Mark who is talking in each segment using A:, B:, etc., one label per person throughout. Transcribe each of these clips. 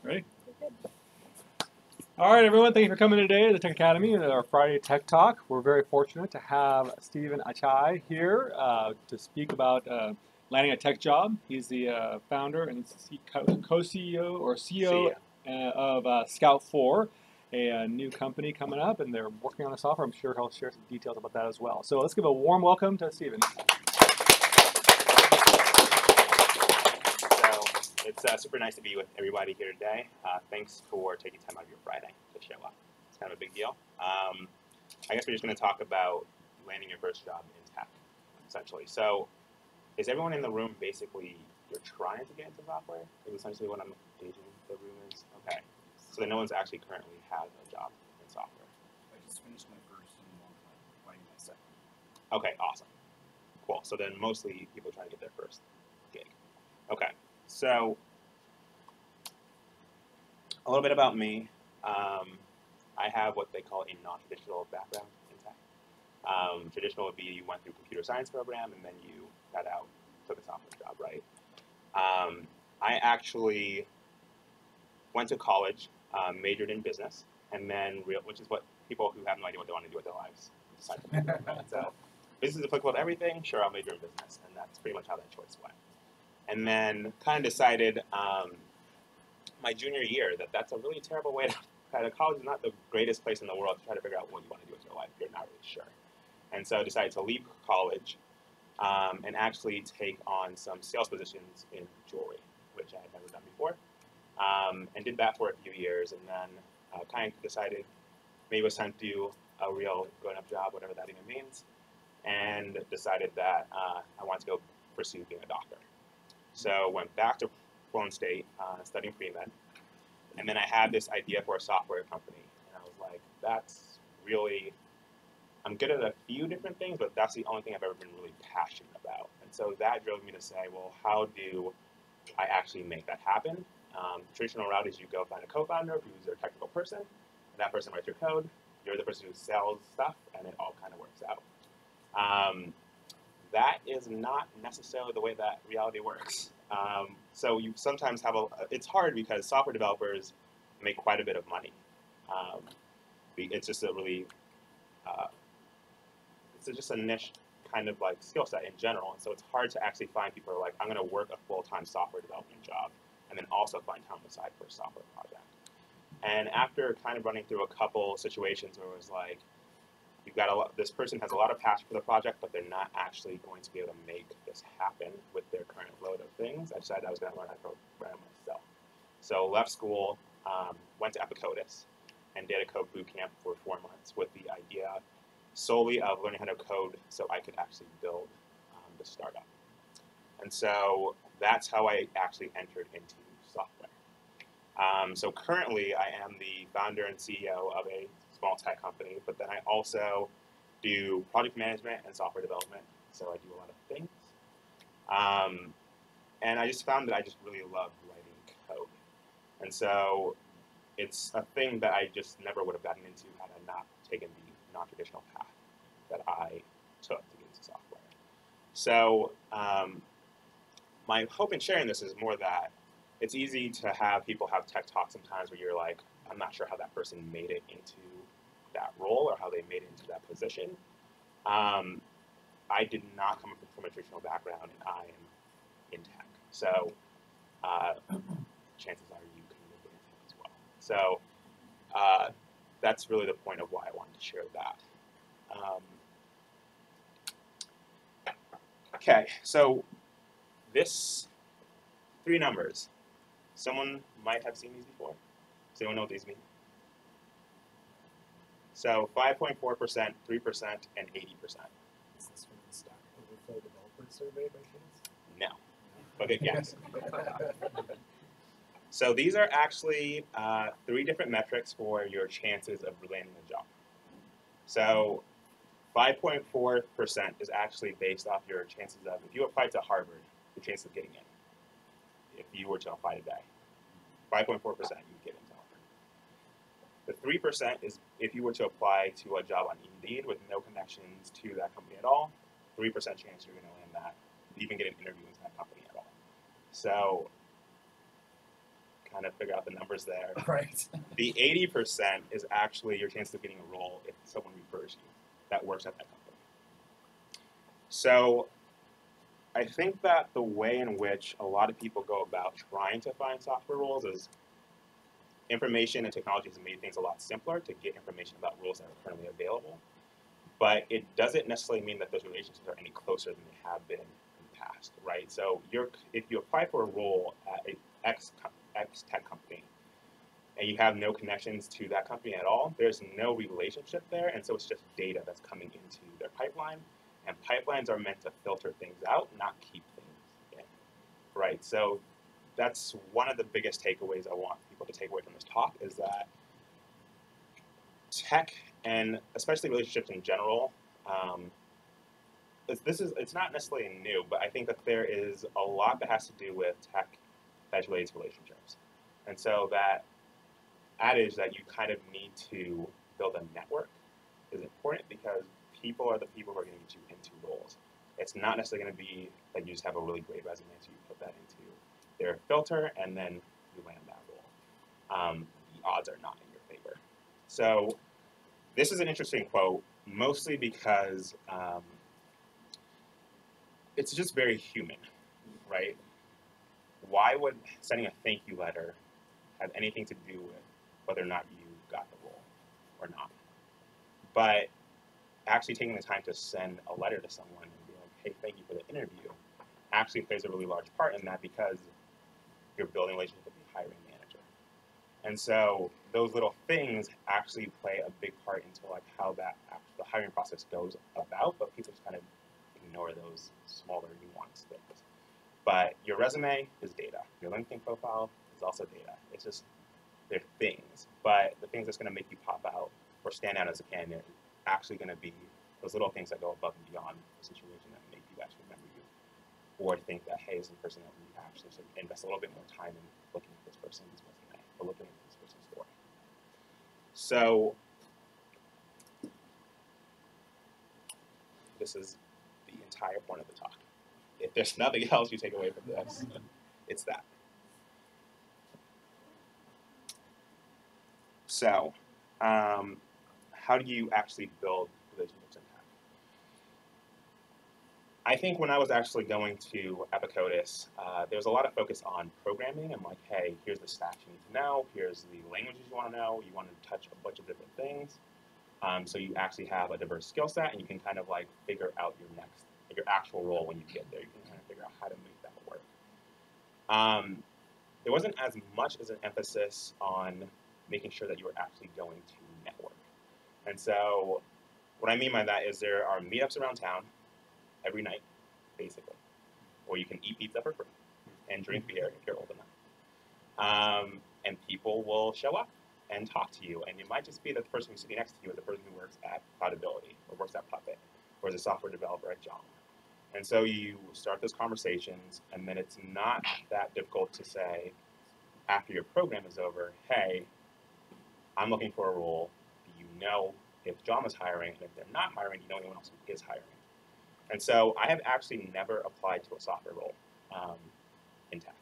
A: Ready? All right, everyone. Thank you for coming today to the Tech Academy and our Friday Tech Talk. We're very fortunate to have Stephen Ajayi here to speak about landing a tech job. He's the founder and co-CEO or CEO of Scout 4, a new company coming up, and they're working on a software. I'm sure he'll share some details about that as well. So let's give a warm welcome to Stephen.
B: It's super nice to be with everybody here today. Thanks for taking time out of your Friday to show up. It's kind of a big deal. I guess we're just going to talk about landing your first job in tech, essentially. So is everyone in the room basically, you're trying to get into software? Is essentially what I'm gauging the room is? Okay. So then no one's actually currently has a job in software.
C: I just finished my first in a long time, finding my second.
B: Okay, awesome. Cool. So then mostly people trying to get their first gig. Okay. So, a little bit about me. I have what they call a non-traditional background in tech. Traditional would be you went through a computer science program and then you got out, took a software job, right? I actually went to college, majored in business, and then, which is what people who have no idea what they want to do with their lives decide to do. Right? So, business is applicable to everything, sure, I'll major in business, and that's pretty much how that choice went. And then kind of decided my junior year that that's a really terrible way to kind of college is not the greatest place in the world to try to figure out what you want to do with your life if you're not really sure. And so I decided to leave college and actually take on some sales positions in jewelry, which I had never done before, and did that for a few years, and then kind of decided maybe it was time to do a real grown-up job, whatever that even means, and decided that I wanted to go pursue being a doctor. So went back to Portland State, studying pre-med, and then I had this idea for a software company, and I was like, that's really, I'm good at a few different things, but that's the only thing I've ever been really passionate about. And so that drove me to say, well, how do I actually make that happen? The traditional route is you go find a co-founder who's your technical person, and that person writes your code, you're the person who sells stuff, and it all kind of works out. That is not necessarily the way that reality works. So you sometimes have it's hard because software developers make quite a bit of money. It's just a really, it's just a niche kind of like skill set in general. And so it's hard to actually find people who are like, I'm gonna work a full-time software development job and then also find time on the side for a software project. And after kind of running through a couple situations where it was like, you've got this person has a lot of passion for the project, but they're not actually going to be able to make this happen with their current load of things. I decided I was going to learn how to program myself. So left school, went to Epicodus, and did a code boot camp for 4 months with the idea solely of learning how to code so I could actually build the startup. And so that's how I actually entered into software. So currently, I am the founder and CEO of a small tech company, but then I also do project management and software development, so I do a lot of things. And I just found that I just really love writing code. And so it's a thing that I just never would have gotten into had I not taken the non-traditional path that I took to get into software. So my hope in sharing this is more that it's easy to have people have tech talks sometimes where you're like, I'm not sure how that person made it into that role or how they made it into that position. I did not come from a traditional background, and I am in tech. So chances are you can make it in tech as well. So that's really the point of why I wanted to share that. Okay, so this 3 numbers. Someone might have seen these before. Does anyone know what these mean? So 5.4%, 3%, and 80%.
C: Is this from the Stack Overflow Developer Survey by chance?
B: No, but good guess. So these are actually 3 different metrics for your chances of landing a job. So 5.4% is actually based off your chances of, if you apply to Harvard, your chances of getting in. If you were to apply today, 5.4% you get into Harvard. The 3% is if you were to apply to a job on Indeed with no connections to that company at all, 3% chance you're going to land that, even get an interview into that company at all. So kind of figure out the numbers there.
C: Right.
B: The 80% is actually your chance of getting a role if someone refers you that works at that company. So I think that the way in which a lot of people go about trying to find software roles is information and technology has made things a lot simpler to get information about roles that are currently available. But it doesn't necessarily mean that those relationships are any closer than they have been in the past, right? So if you apply for a role at a X tech company and you have no connections to that company at all, there's no relationship there, and so it's just data that's coming into their pipeline, and pipelines are meant to filter things out, not keep things in, right? So that's one of the biggest takeaways I want people to take away from this talk is that tech and especially relationships in general, it's not necessarily new, but I think that there is a lot that has to do with tech that's related to relationships. And so that adage that you kind of need to build a network is important because people are the people who are going to get you into roles. It's not necessarily going to be that you just have a really great resume, so you put that into their filter and then you land that role. The odds are not in your favor. So this is an interesting quote, mostly because it's just very human, right? Why would sending a thank you letter have anything to do with whether or not you got the role or not? But actually taking the time to send a letter to someone and be like, hey, thank you for the interview, actually plays a really large part in that because you're building a relationship with the hiring manager. And so those little things actually play a big part into like how the hiring process goes about, but people just kind of ignore those smaller nuanced things. But your resume is data. Your LinkedIn profile is also data. It's just, they're things. But the things that's going to make you pop out or stand out as a candidate is actually going to be those little things that go above and beyond the situation that make you actually remember you. Or think that, hey, this is a person that we actually should invest a little bit more time in looking at this person's resume or looking at this person's story. So this is the entire point of the talk. If there's nothing else you take away from this, it's that. So, how do you actually build relationships in tech? I think when I was actually going to Epicodus, there was a lot of focus on programming and like, hey, here's the stats you need to know, here's the languages you want to know, you want to touch a bunch of different things. So you actually have a diverse skill set and you can kind of like figure out your actual role when you get there. You can kind of figure out how to make that work. There wasn't as much as an emphasis on making sure that you were actually going to network. And so what I mean by that is there are meetups around town every night, basically, or you can eat pizza for free and drink beer if you're old enough. And people will show up and talk to you, and it might just be that the person who's sitting next to you is the person who works at Cloudability or works at Puppet or is a software developer at Java. And so you start those conversations, and then it's not that difficult to say, after your program is over, hey, I'm looking for a role. Do you know if Java's hiring? And if they're not hiring, you know anyone else who is hiring? And so I have actually never applied to a software role in tech.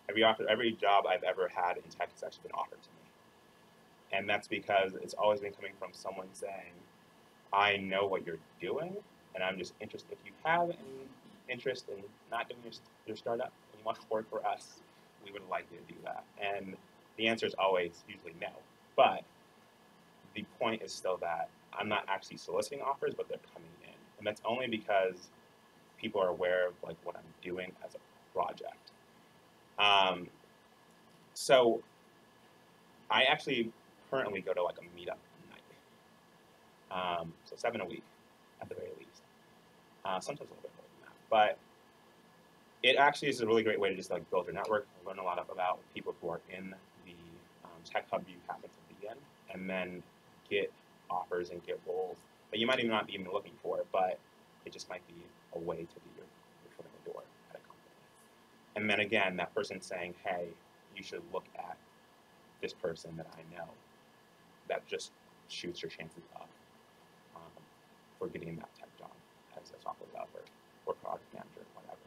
B: Every job I've ever had in tech has actually been offered to me. And that's because it's always been coming from someone saying, I know what you're doing, and I'm just interested. If you have any interest in not doing your startup and you want to work for us, we would like you to do that. And the answer is always usually no. But the point is still that I'm not actually soliciting offers, but they're coming in. And that's only because people are aware of like what I'm doing as a project. So I actually currently go to like a meetup night. So 7 a week at the very least. Sometimes a little bit more than that. But it actually is a really great way to just like build your network, learn a lot about people who are in the tech hub you happen to be in, and then get offers and get roles that you might even not be even looking for, but it just might be a way to be your foot in the door at a company. And then again, that person saying, hey, you should look at this person that I know, that just shoots your chances up for getting that tech job as a software developer or product manager, whatever.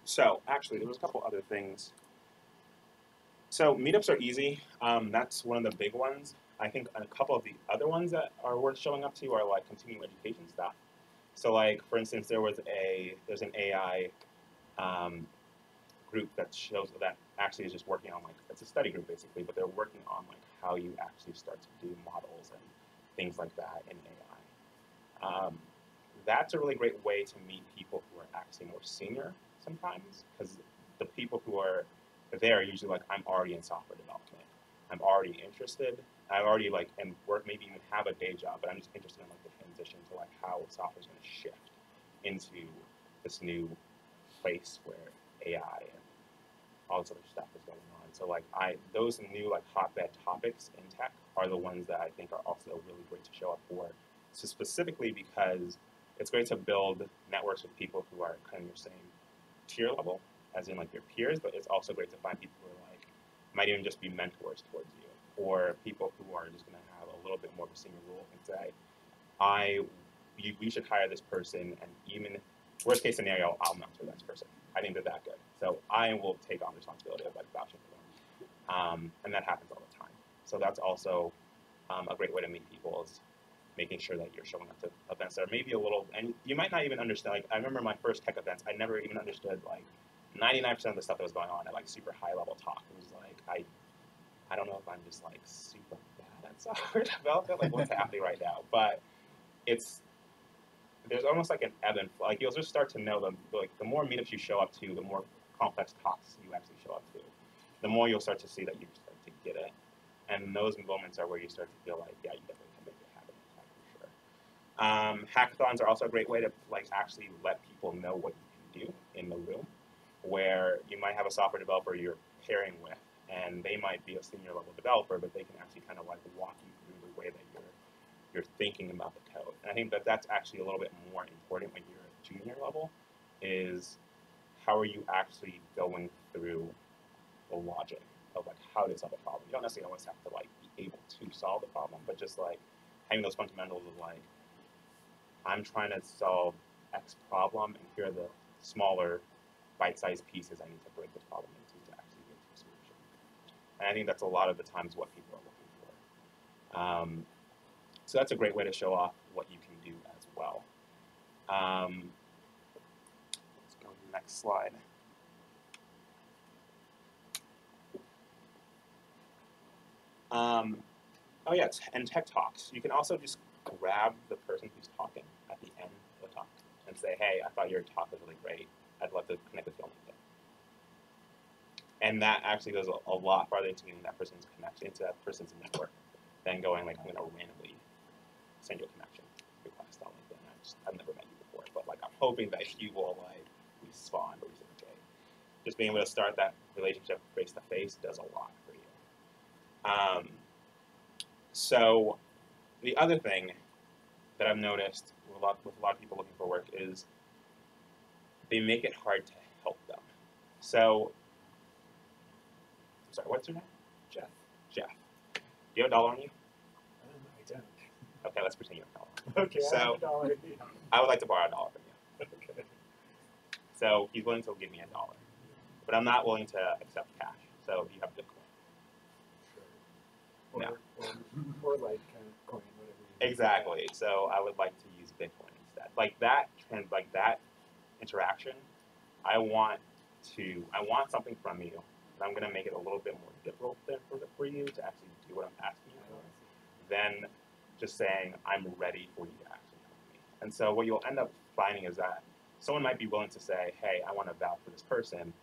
B: So actually, there was a couple other things. So meetups are easy. That's one of the big ones. I think a couple of the other ones that are worth showing up to are like continuing education stuff. So like, for instance, there's an AI group that actually is just working on like, it's a study group basically, but they're working on like how you actually start to do models and things like that in AI. That's a really great way to meet people who are actually more senior sometimes, because the people who are there are usually like, I'm already in software development. I'm already interested. I already like and work, maybe even have a day job, but I'm just interested in like the transition to like how software is going to shift into this new place where AI and all this other stuff is going on. So like those new like hotbed topics in tech are the ones that I think are also really great to show up for. So specifically because it's great to build networks with people who are kind of your same tier level, as in like your peers, but it's also great to find people who are like, might even just be mentors towards you, or people who are just going to have a little bit more of a senior role and say, we should hire this person, and even worst case scenario, I'll mentor this person. I think they're that good. So I will take on responsibility of like vouching for them. And that happens all the time. So that's also a great way to meet people, is making sure that you're showing up to events that are maybe a little, and you might not even understand, like I remember my first tech events, I never even understood like 99% of the stuff that was going on at like super high level talk. It was like, I don't know if I'm just like super bad at software development, like what's happening right now, but there's almost like an ebb and flow. Like you'll just start to know the more meetups you show up to, the more complex talks you actually show up to, the more you'll start to see that you start to get it. And those moments are where you start to feel like, yeah, you definitely can make it happen for sure. Hackathons are also a great way to like actually let people know what you can do in the room, where you might have a software developer you're pairing with, and they might be a senior level developer, but they can actually kind of like walk you through the way that you're thinking about the code. And I think that that's actually a little bit more important when you're at junior level, is how are you actually going through the logic of like how to solve a problem. You don't necessarily always have to like be able to solve the problem, but just like having those fundamentals of like, I'm trying to solve X problem, and here are the smaller bite-sized pieces I need to break this problem into to actually get to a solution. And I think that's a lot of the times what people are looking for. So that's a great way to show off what you can do as well. Let's go to the next slide. Oh yeah, and TechTalks. You can also just grab the person who's talking at the end of the talk and say, hey, I thought your talk was really great. I'd love to connect with you on LinkedIn. And that actually goes a lot farther into getting that person's connection, into that person's network, than going like, I'm going to randomly send you a connection request on LinkedIn. I've never met you before, but like I'm hoping that you will like respond or reciprocate. Just being able to start that relationship face to face does a lot for you. So the other thing that I've noticed with a lot of people looking for work is they make it hard to help them. So, I'm sorry, what's your name?
C: Jeff.
B: Jeff. Do you have $1 on you?
C: I don't.
B: Okay, let's pretend you have $1.
C: Okay,
B: So,
C: I have $1. Yeah.
B: I would like to borrow $1 from you.
C: Okay.
B: So he's willing to give me $1, but I'm not willing to accept cash. So do you have Bitcoin?
C: Sure.
B: No.
C: Or like coin, whatever you
B: Exactly. So I would like to use Bitcoin instead. Like that interaction, I want something from you, and I'm going to make it a little bit more difficult for you to actually do what I'm asking you for, than just saying, I'm ready for you to actually help me. And so what you'll end up finding is that someone might be willing to say, hey, I want to vouch for this person,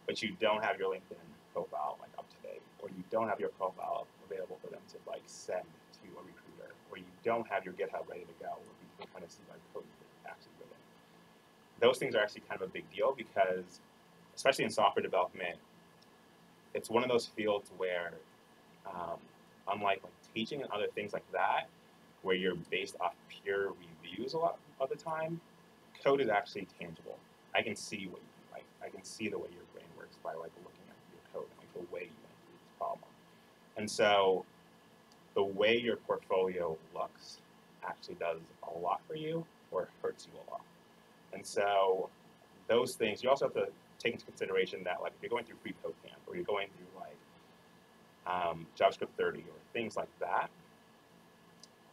B: but you don't have your LinkedIn profile like up to date, or you don't have your profile available for them to like send to a recruiter, or you don't have your GitHub ready to go, or you can kind of see like code you've actually written. Those things are actually kind of a big deal because, especially in software development, it's one of those fields where, unlike like teaching and other things like that, where you're based off peer reviews a lot of the time, code is actually tangible. I can see what you can write. I can see the way your brain works by like looking at your code and like the way you went through this problem. And so the way your portfolio looks actually does a lot for you, or hurts you a lot. And so those things, you also have to take into consideration that like if you're going through free code camp or you're going through like JavaScript 30 or things like that,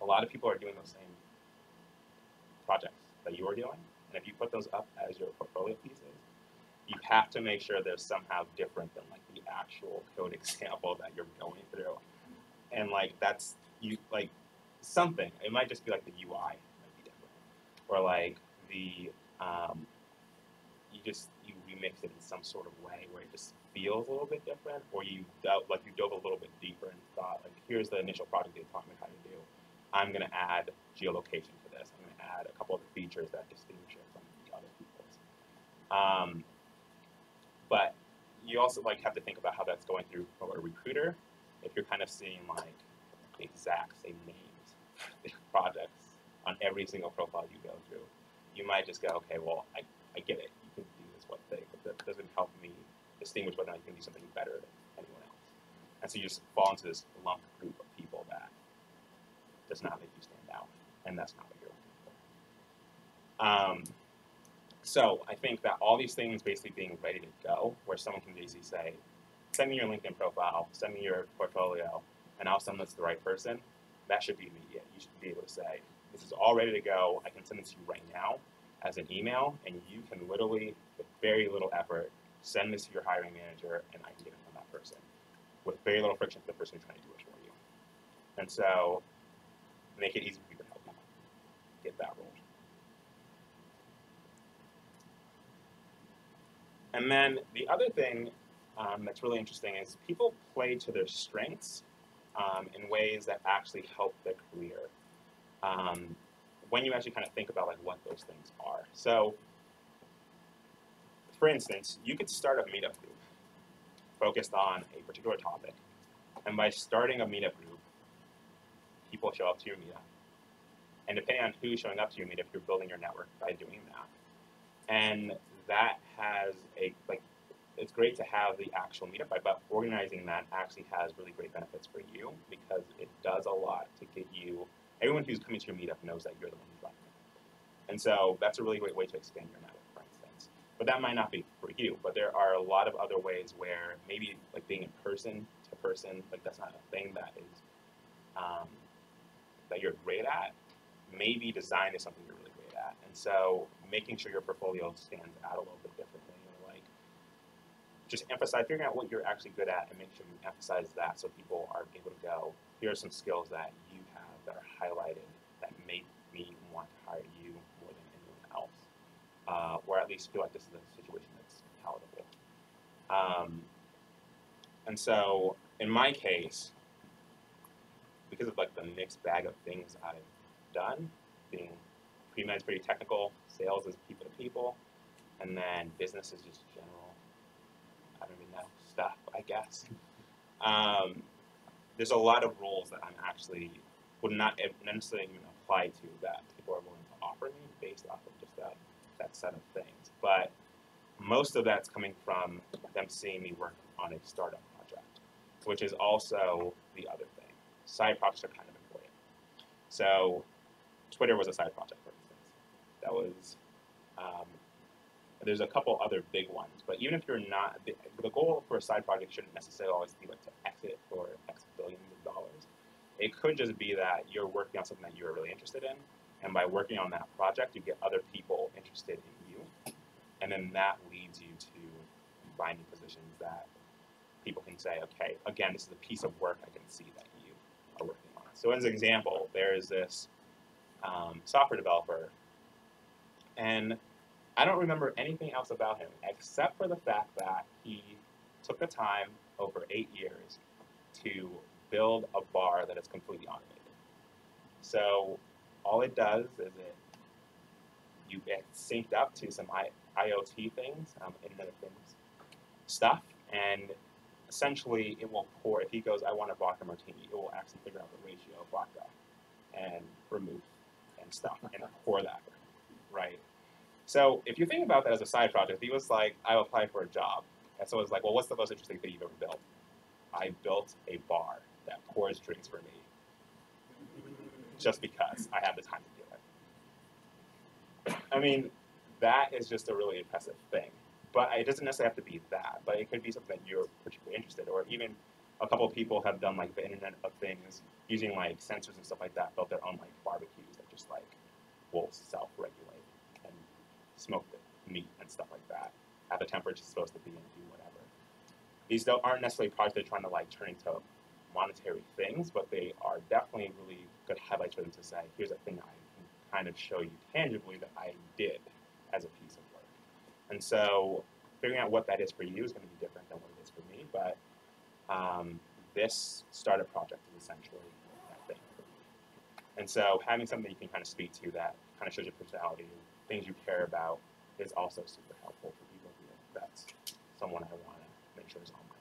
B: a lot of people are doing those same projects that you are doing. And if you put those up as your portfolio pieces, you have to make sure they're somehow different than like the actual code example that you're going through. And like that's you like something. It might just be like the UI might be different, or like the you remix it in some sort of way where it just feels a little bit different, or you dove a little bit deeper and thought like, here's the initial project they taught me how to do. I'm going to add geolocation to this. I'm going to add a couple of the features that distinguish it from the other people's. But you also like have to think about how that's going through a recruiter. If you're kind of seeing like the exact same names for projects on every single profile you go through, you might just go, okay, well, I get it. You can do this one thing, but that doesn't help me distinguish whether or not you can do something better than anyone else. And so you just fall into this lump group of people that does not make you stand out, and that's not what you're looking for. So I think that all these things basically being ready to go, where someone can basically say, send me your LinkedIn profile, send me your portfolio, and I'll send this to the right person, that should be immediate. You should be able to say, this is all ready to go. I can send this to you right now as an email, and you can literally, with very little effort, send this to your hiring manager, and I can get it from that person with very little friction to the person trying to do it for you. And so make it easy for people to help you get that role. And then the other thing that's really interesting is people play to their strengths in ways that actually help their career. When you actually kind of think about like what those things are. So, for instance, you could start a meetup group focused on a particular topic, and by starting a meetup group, people show up to your meetup. And depending on who's showing up to your meetup, you're building your network by doing that. And that has it's great to have the actual meetup, but organizing that actually has really great benefits for you because it does a lot to get you, everyone who's coming to your meetup knows that you're the one who's running it. And so that's a really great way to expand your network, for instance. But that might not be for you, but there are a lot of other ways where maybe like being in person to person, like that's not a thing that is, that you're great at. Maybe design is something you're really great at. And so making sure your portfolio stands out a little bit differently, like just figuring out what you're actually good at and make sure you emphasize that so people are able to go, here are some skills that you have that are highlighted that make me want to hire you more than anyone else, or at least feel like this is a situation that's palatable. And so in my case, because of like the mixed bag of things I've done, being pre-med is pretty technical, sales is people to people, and then business is just general, I don't even know, stuff, I guess. There's a lot of roles that I'm actually would not necessarily even apply to that people are willing to offer me based off of just that set of things. But most of that's coming from them seeing me work on a startup project, which is also the other thing. Side projects are kind of important. So Twitter was a side project, for instance. That was, there's a couple other big ones, but even if you're not, the goal for a side project shouldn't necessarily always be like to exit for X billions of dollars. It could just be that you're working on something that you're really interested in, and by working on that project, you get other people interested in you, and then that leads you to finding positions that people can say, okay, again, this is a piece of work I can see that you are working on. So as an example, there is this software developer, and I don't remember anything else about him except for the fact that he took the time over 8 years to build a bar that is completely automated. So all it does is you get synced up to some IoT things, Internet of Things stuff, and essentially it will pour, if he goes, I want a vodka martini, it will actually figure out the ratio of vodka and remove and stuff and pour that, right? So if you think about that as a side project, he was like, I applied for a job. And so it was like, well, what's the most interesting thing you've ever built? I built a bar that pours drinks for me just because I had the time to do it. I mean, that is just a really impressive thing. But it doesn't necessarily have to be that, but it could be something that you're particularly interested in. Or even a couple of people have done like the Internet of Things using like sensors and stuff like that, built their own like barbecues that just like will self-regulate and smoke the meat and stuff like that at the temperature it's supposed to be and do whatever. These aren't necessarily projects they're trying to like turn into monetary things, but they are definitely really good highlights for them to say, here's a thing I can kind of show you tangibly that I did as a piece of work. And so figuring out what that is for you is going to be different than what it is for me, but this startup project is essentially that thing for me. And so having something you can kind of speak to that kind of shows your personality, things you care about, is also super helpful for people who that's someone I want to make sure is on my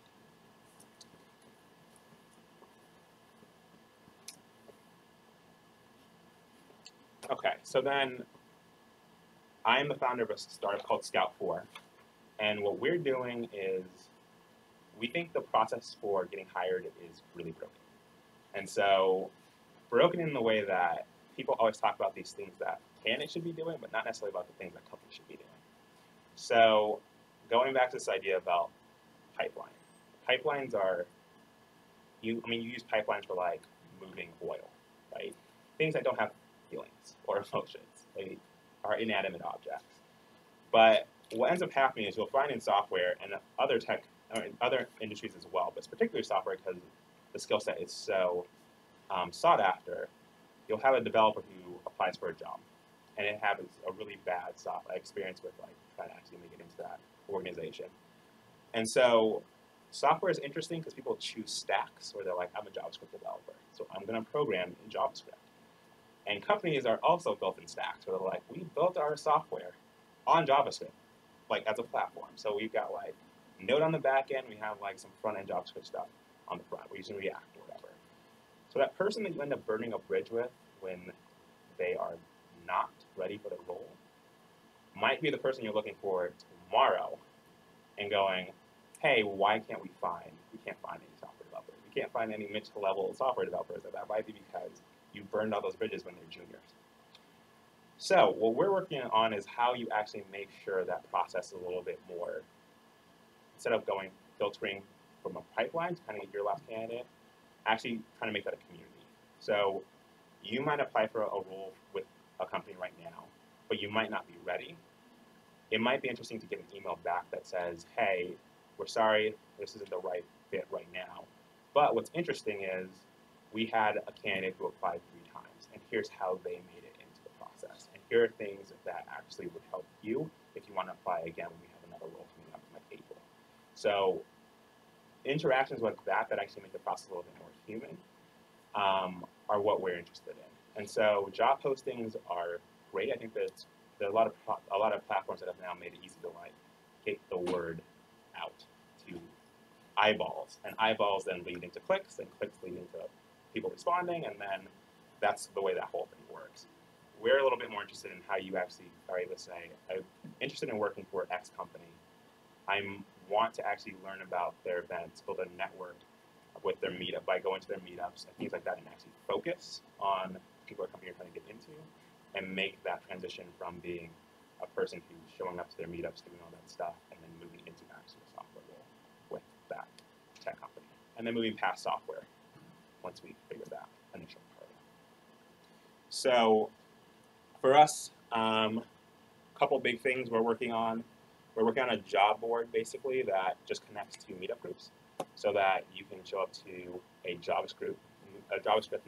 B: team. Okay, so then I'm the founder of a startup called Scout 4, and what we're doing is we think the process for getting hired is really broken. And so broken in the way that people always talk about these things that candidates should be doing, but not necessarily about the things that companies should be doing. So going back to this idea about pipeline. Pipelines are, you use pipelines for like moving oil, right? Things that don't have feelings or emotions. They are inanimate objects. But what ends up happening is you'll find in software and other tech, or in other industries as well, but particularly software because the skill set is so sought after, you'll have a developer who applies for a job and it has a really bad experience with like trying to actually make it into that organization. And so software is interesting because people choose stacks where they're like, I'm a JavaScript developer, so I'm going to program in JavaScript. And companies are also built in stacks where they're like, we built our software on JavaScript, like as a platform. So we've got like Node on the back end, we have like some front end JavaScript stuff on the front. We're using React or whatever. So that person that you end up burning a bridge with when they are not ready for the role might be the person you're looking for tomorrow and going, hey, why can't we can't find any software developers. We can't find any mid-level software developers. That might be because you burned all those bridges when they're juniors. So what we're working on is how you actually make sure that process is a little bit more, instead of filtering from a pipeline to kind of get your last candidate, actually trying to make that a community. So you might apply for a role with a company right now, but you might not be ready. It might be interesting to get an email back that says, hey, we're sorry, this isn't the right fit right now. But what's interesting is we had a candidate who applied 3 times, and here's how they made it into the process. And here are things that actually would help you if you want to apply again when we have another role coming up in like April. So interactions like that actually make the process a little bit more human are what we're interested in. And so job postings are great. I think that there are a lot of platforms that have now made it easy to like get the word out to eyeballs, and eyeballs then lead into clicks, and clicks lead into people responding, and then that's the way that whole thing works. We're a little bit more interested in how you actually are able to say, I'm interested in working for X company. I want to actually learn about their events, build a network with their meetup by going to their meetups and things like that, and actually focus on the particular company you're trying to get into and make that transition from being a person who's showing up to their meetups, doing all that stuff, and then moving into actual software role with that tech company. And then moving past software once we figure that initial part out. So for us, a couple big things we're working on. We're working on a job board, basically, that just connects to meetup groups so that you can show up to a JavaScript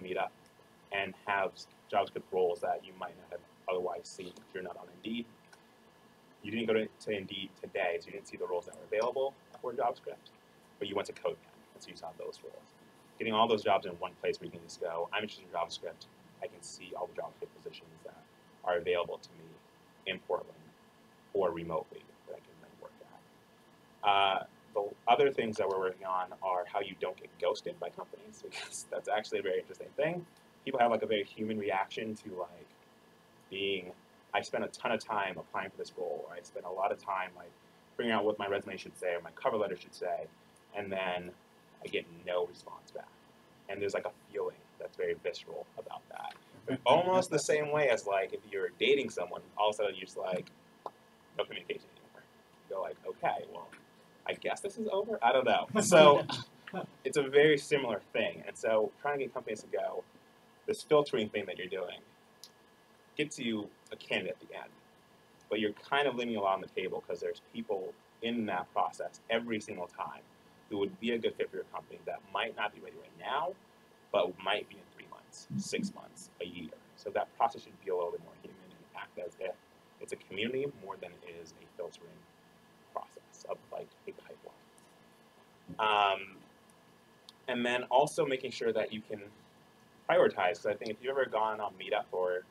B: meetup and have JavaScript roles that you might not have otherwise seen if you're not on Indeed. You didn't go to Indeed today, so you didn't see the roles that were available for JavaScript, but you went to CodeCamp, and so you saw those roles. Getting all those jobs in one place where you can just go, I'm interested in JavaScript, I can see all the JavaScript positions that are available to me in Portland or remotely that I can then work at. The other things that we're working on are how you don't get ghosted by companies, because that's actually a very interesting thing. People have like a very human reaction to like being, I spent a ton of time applying for this role, or I spent a lot of time like figuring out what my resume should say or my cover letter should say, and then I get no response back. And there's like a feeling that's very visceral about that. Almost the same way as like if you're dating someone, all of a sudden you're just like, no communication anymore. You go like, okay, well, I guess this is over? I don't know. So it's a very similar thing. And so trying to get companies to go, this filtering thing that you're doing gets you a candidate at the end. But you're kind of leaving a lot on the table because there's people in that process every single time who would be a good fit for your company that might not be ready right now, but might be in 3 months, 6 months, a year. So that process should be a little bit more human and act as if it's a community more than it is a filtering process of like a pipeline. And then also making sure that you can prioritize. So I think if you've ever gone on Meetup or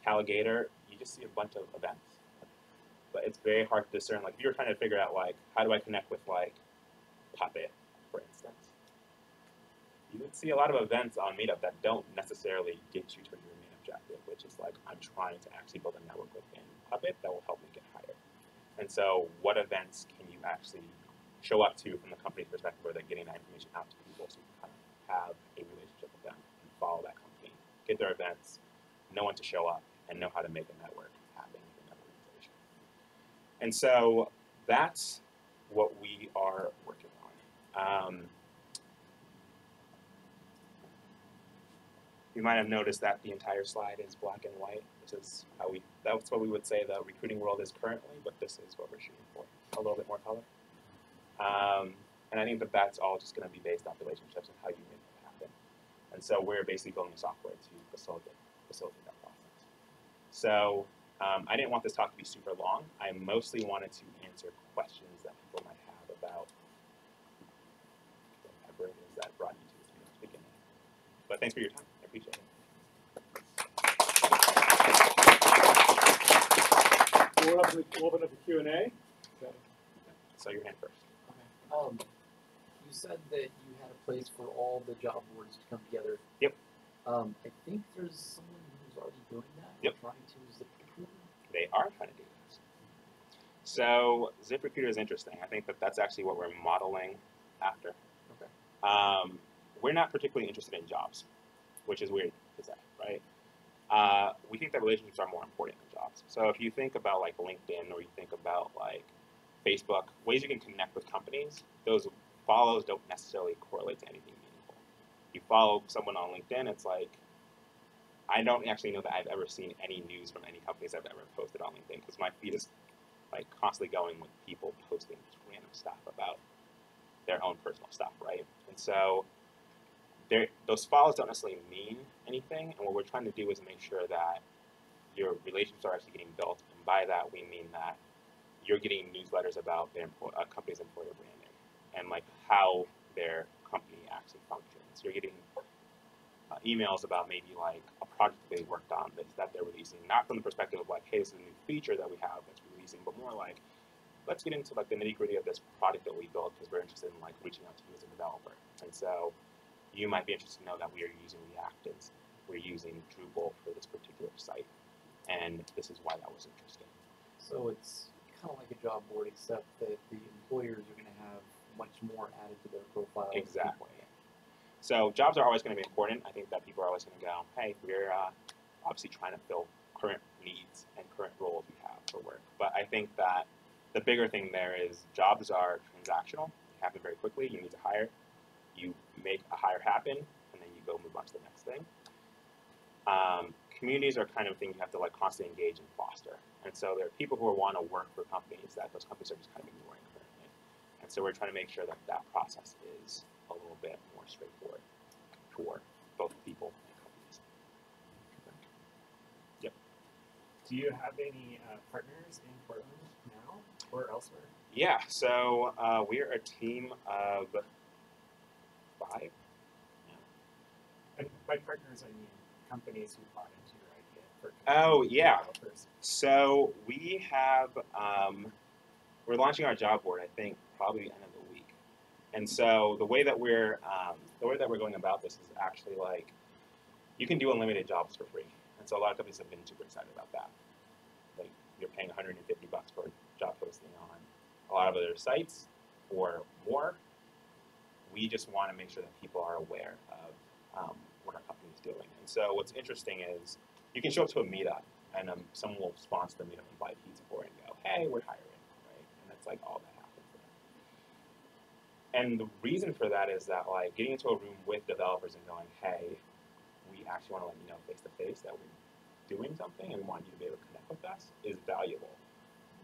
B: Caligator, you just see a bunch of events. But it's very hard to discern. Like if you're trying to figure out like how do I connect with like Puppet, for instance, you would see a lot of events on Meetup that don't necessarily get you to your main objective, which is like I'm trying to actually build a network within Puppet that will help me get hired. And so what events can you actually show up to from the company's perspective where they're getting that information out to people so you can kind of have a relationship with them and follow that company, get their events, know when to show up, and know how to make a network happen within that organization. And so that's what we are working on. You might have noticed that the entire slide is black and white, which is that's what we would say the recruiting world is currently, but this is what we're shooting for, a little bit more color. And I think that that's all just going to be based off relationships and how you make it happen. And so we're basically building software to facilitate that process. So I didn't want this talk to be super long. I mostly wanted to answer questions that people might have about whatever it is that brought you to this beginning. But thanks for your time. I appreciate it.
A: We'll open up the Q&A.
B: So your hand first.
D: Okay. You said that you had a place for all the job boards to come together.
B: Yep.
D: I think there's someone who's already doing that.
B: Yep.
D: Trying to ZipRecruiter.
B: They are trying to do this. So ZipRecruiter is interesting. I think that that's actually what we're modeling after.
D: Okay.
B: We're not particularly interested in jobs, which is weird to say, right? We think that relationships are more important than jobs. So if you think about like LinkedIn or you think about like Facebook, ways you can connect with companies, those follows don't necessarily correlate to anything meaningful. You follow someone on LinkedIn, it's like, I don't actually know that I've ever seen any news from any companies I've ever posted on LinkedIn because my feed is like constantly going with people posting just random stuff about their own personal stuff, right? And so those follows don't necessarily mean anything, and what we're trying to do is make sure that your relationships are actually getting built, and by that we mean that you're getting newsletters about their company's employer branding and like how their company actually functions. You're getting emails about maybe like a project they worked on that they're releasing, not from the perspective of like, hey, this is a new feature that we have that's releasing, but more like, let's get into like the nitty-gritty of this product that we built because we're interested in like reaching out to you as a developer. And so you might be interested to know that we are using React and we're using Drupal for this particular site, and this is why that was interesting.
D: So it's kind of like a job board, except that the employers are going to have much more added to their profile.
B: Exactly. So jobs are always going to be important. I think that people are always going to go, hey, we're obviously trying to fill current needs and current roles we have for work. But I think that the bigger thing there is jobs are transactional. They happen very quickly. You need to hire. You make a hire happen, and then you go move on to the next thing. Communities are kind of a thing you have to like constantly engage and foster. And so there are people who want to work for companies that those companies are just kind of ignoring currently. And so we're trying to make sure that that process is a little bit more straightforward for both people and companies. Yep.
C: Do you have any partners in Portland now or elsewhere?
B: Yeah, so we're a team of 5.
C: And by partners, I mean companies who bought into your idea. For
B: Oh, yeah.
C: developers.
B: So we have, we're launching our job board, I think, probably the end of the week. And so the way that we're going about this is actually like, you can do unlimited jobs for free. And so a lot of companies have been super excited about that. Like you're paying $150 for a job posting on a lot of other sites or more. We just want to make sure that people are aware of what our company is doing. And so what's interesting is you can show up to a meetup and someone will sponsor the meetup and buy pizza for it and go, hey, we're hiring, right? And that's like all that happens there. And the reason for that is that like getting into a room with developers and going, hey, we actually want to let you know face to face that we're doing something and we want you to be able to connect with us is valuable.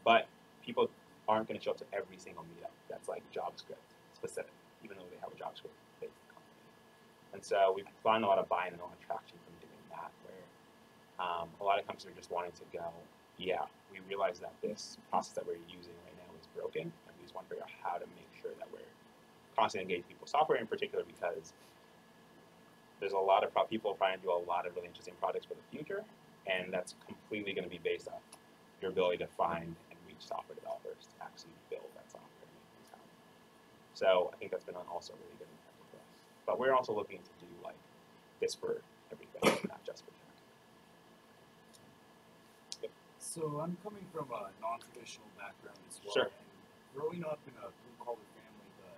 B: But people aren't going to show up to every single meetup that's like JavaScript specific, even though they have a JavaScript based company. And so we find a lot of buy-in and a lot of traction from doing that, where a lot of companies are just wanting to go, yeah, we realize that this process that we're using right now is broken, and we just want to figure out how to make sure that we're constantly engaging people's software in particular, because there's a lot of people trying to do a lot of really interesting projects for the future, and that's completely going to be based on your ability to find and reach software developers to actually build that software and make things happen. So I think that's been also really good impact for us. But we're also looking to do like this for everything, not just for tech.
E: So I'm coming from a non-traditional background as well.
B: Sure.
E: And growing up in a blue-collar family, the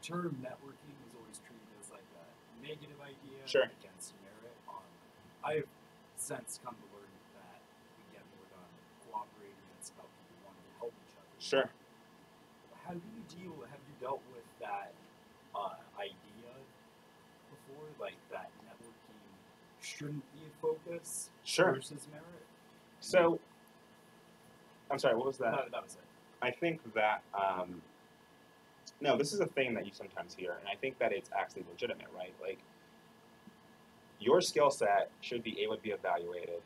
E: term networking was always treated as like a negative idea
B: Sure.
E: against merit. I've since come to learn that we get more done cooperating, and it's about people wanting to help each other.
B: Sure.
E: Have you dealt with that idea before, like that networking shouldn't be a focus
B: Sure.
E: versus merit?
B: So, I'm sorry, what was that?
E: That was it.
B: I think that, no, this is a thing that you sometimes hear, and I think that it's actually legitimate, right? Like, your skill set should be able to be evaluated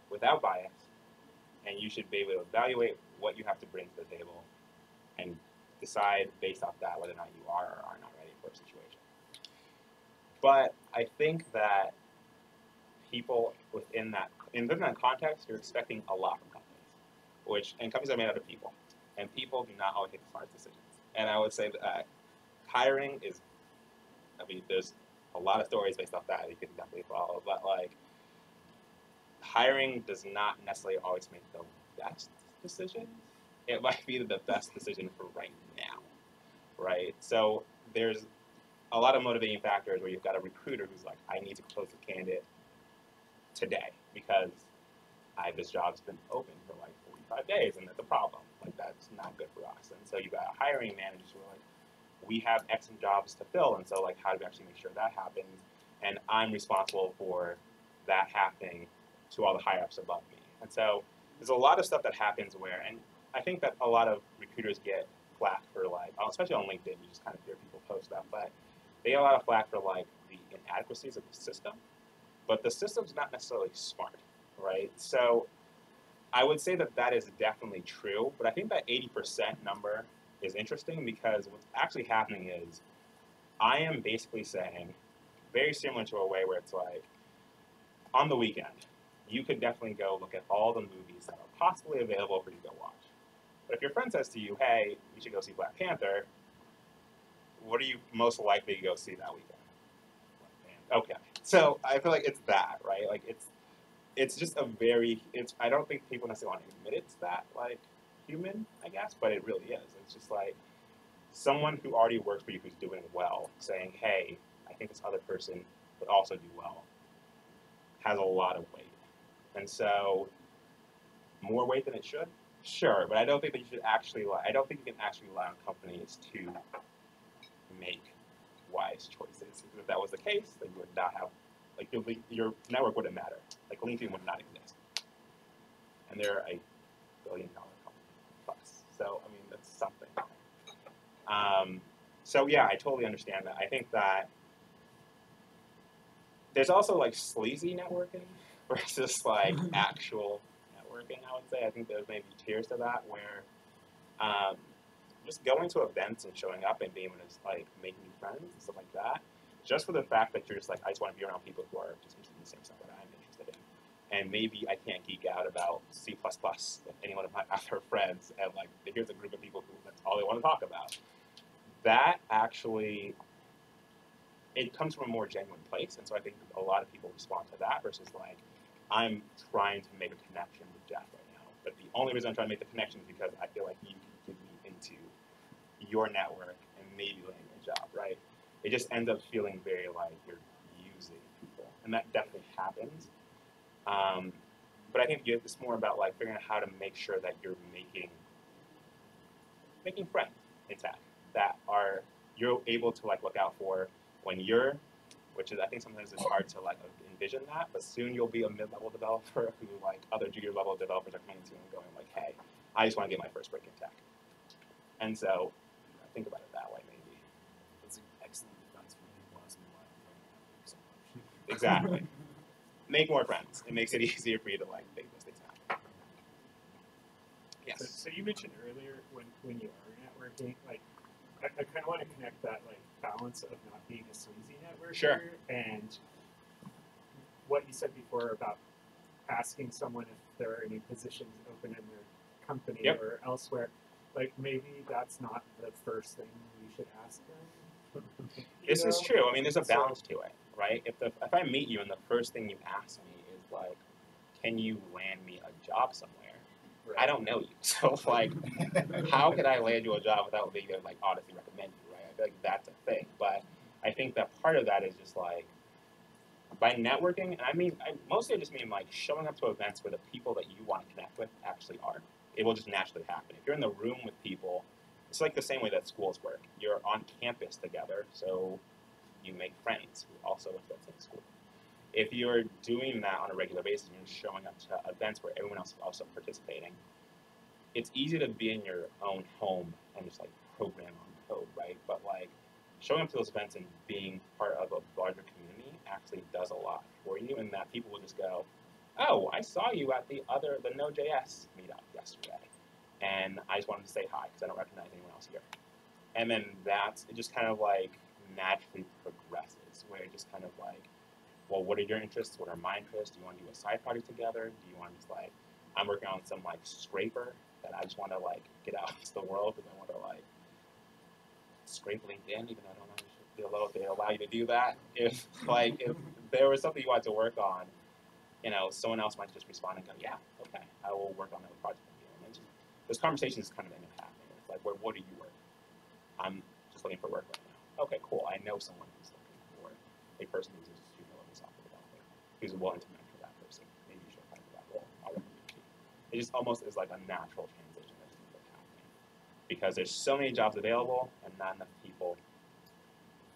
B: without bias, and you should be able to evaluate what you have to bring to the table and decide based off that whether or not you are or are not ready for a situation. But I think that people in that context, you're expecting a lot from companies, and companies are made out of people, and people do not always make the smartest decisions. And I would say that hiring is, I mean, there's a lot of stories based off that you can definitely follow, but like hiring does not necessarily always make the best decision. It might be the best decision for right now, right? So there's a lot of motivating factors where you've got a recruiter who's like, I need to close the candidate today because this job's been open for like 45 days and that's a problem. Like that's not good for us. And so you've got hiring managers who are like, we have X jobs to fill, and so like how do we actually make sure that happens? And I'm responsible for that happening to all the higher ups above me. And so there's a lot of stuff that happens where, and I think that a lot of recruiters get flack for like, especially on LinkedIn, you just kind of hear people post that, but they get a lot of flack for like the inadequacies of the system. But the system's not necessarily smart, right? So I would say that that is definitely true, but I think that 80% number is interesting because what's actually happening is I am basically saying, very similar to a way where it's like, on the weekend, you could definitely go look at all the movies that are possibly available for you to go watch. But if your friend says to you, hey, we should go see Black Panther, what are you most likely to go see that weekend? Okay. So I feel like it's that, right? Like it's just a very, I don't think people necessarily want to admit it's that, like, human, I guess, but it really is. It's just like someone who already works for you who's doing well saying, hey, I think this other person would also do well, has a lot of weight. And so more weight than it should? Sure, but I don't think that you should actually, I don't think you can actually rely on companies to make wise choices. Because if that was the case, then you would not have, like, your network wouldn't matter. Like, LinkedIn would not exist. And they're a $1 billion company plus. So, I mean, that's something. So, yeah, I totally understand that. I think that there's also, like, sleazy networking versus, like, actual networking, I would say. I think there's maybe tiers to that where just going to events and showing up and being able to, like, make new friends and stuff like that, just for the fact that you're just like, I just want to be around people who are just interested in the same stuff that I'm interested in. And maybe I can't geek out about C++ with any one of my other friends, and like, here's a group of people who that's all they want to talk about. That actually, it comes from a more genuine place, and so I think a lot of people respond to that versus like, I'm trying to make a connection with Jeff right now, but the only reason I'm trying to make the connection is because I feel like you can give me into your network and maybe land a job, right? It just ends up feeling very like you're using people, and that definitely happens. But I think it's more about like figuring out how to make sure that you're making friends in tech that you're able to like look out for when you're, which is I think sometimes it's hard to like envision that, but soon you'll be a mid-level developer who like other junior level developers are coming to and going like, hey, I just want to get my first break in tech. And so think about it that way maybe.
E: That's an excellent defense for people asking why I'm playing that so much.
B: Exactly. Make more friends. It makes it easier for you to like make those things happen. Yes.
C: So you mentioned earlier when you are networking, like I kind of want to connect that like balance of not being a sleazy networker
B: Sure.
C: and what you said before about asking someone if there are any positions open in their company
B: Yep.
C: or elsewhere. Like maybe that's not the first thing we should ask them.
B: This is true. I mean, there's a balance to it, right? If I meet you and the first thing you ask me is like, can you land me a job somewhere?
C: Right.
B: I don't know you. So like, how could I land you a job without being able to like honestly recommend you, right? I feel like that's a thing. But I think that part of that is just like, by networking, and I mostly just mean like showing up to events where the people that you want to connect with actually are. It will just naturally happen. If you're in the room with people, it's like the same way that schools work. You're on campus together, so you make friends who also went to that same school. If you're doing that on a regular basis and you're showing up to events where everyone else is also participating, it's easy to be in your own home and just like program on code, right? But like showing up to those events and being part of a larger community actually does a lot for you, and that people will just go, oh, I saw you at the Node.js meetup yesterday, and I just wanted to say hi because I don't recognize anyone else here. And then it just kind of like naturally progresses, where it just kind of like, well, what are your interests? What are my interests? Do you want to do a side project together? Do you want to just like, I'm working on some like scraper that I just want to like get out into the world because I want to like scrape LinkedIn, even though I don't know if they allow you to do that. If there was something you wanted to work on, someone else might just respond and go, yeah, okay, I will work on that project with you. And those conversations kind of end up happening. It's like, what do you work? I'm just looking for work right now. Okay, cool. I know someone who's looking for a person who's a junior level software developer who's willing to mentor that person. Maybe you should apply for that role. I'll recommend you. It just almost is like a natural transition that just ends up happening because there's so many jobs available and not enough people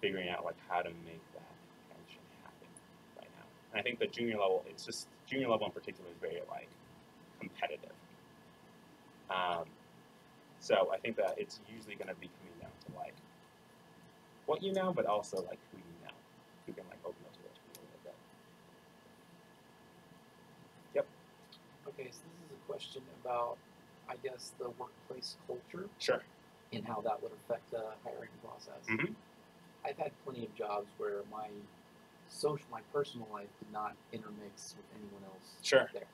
B: figuring out like how to make that transition happen right now. And I think the junior level in particular is very like competitive. So I think that it's usually going to be coming down to like what you know, but also like who you know, who can like open those doors for you a little bit. Yep.
D: Okay, so this is a question about, I guess, the workplace culture
B: Sure.
D: and how that would affect the hiring process.
B: Mm-hmm.
D: I've had plenty of jobs where my personal life did not intermix with anyone else
B: Sure.
D: there.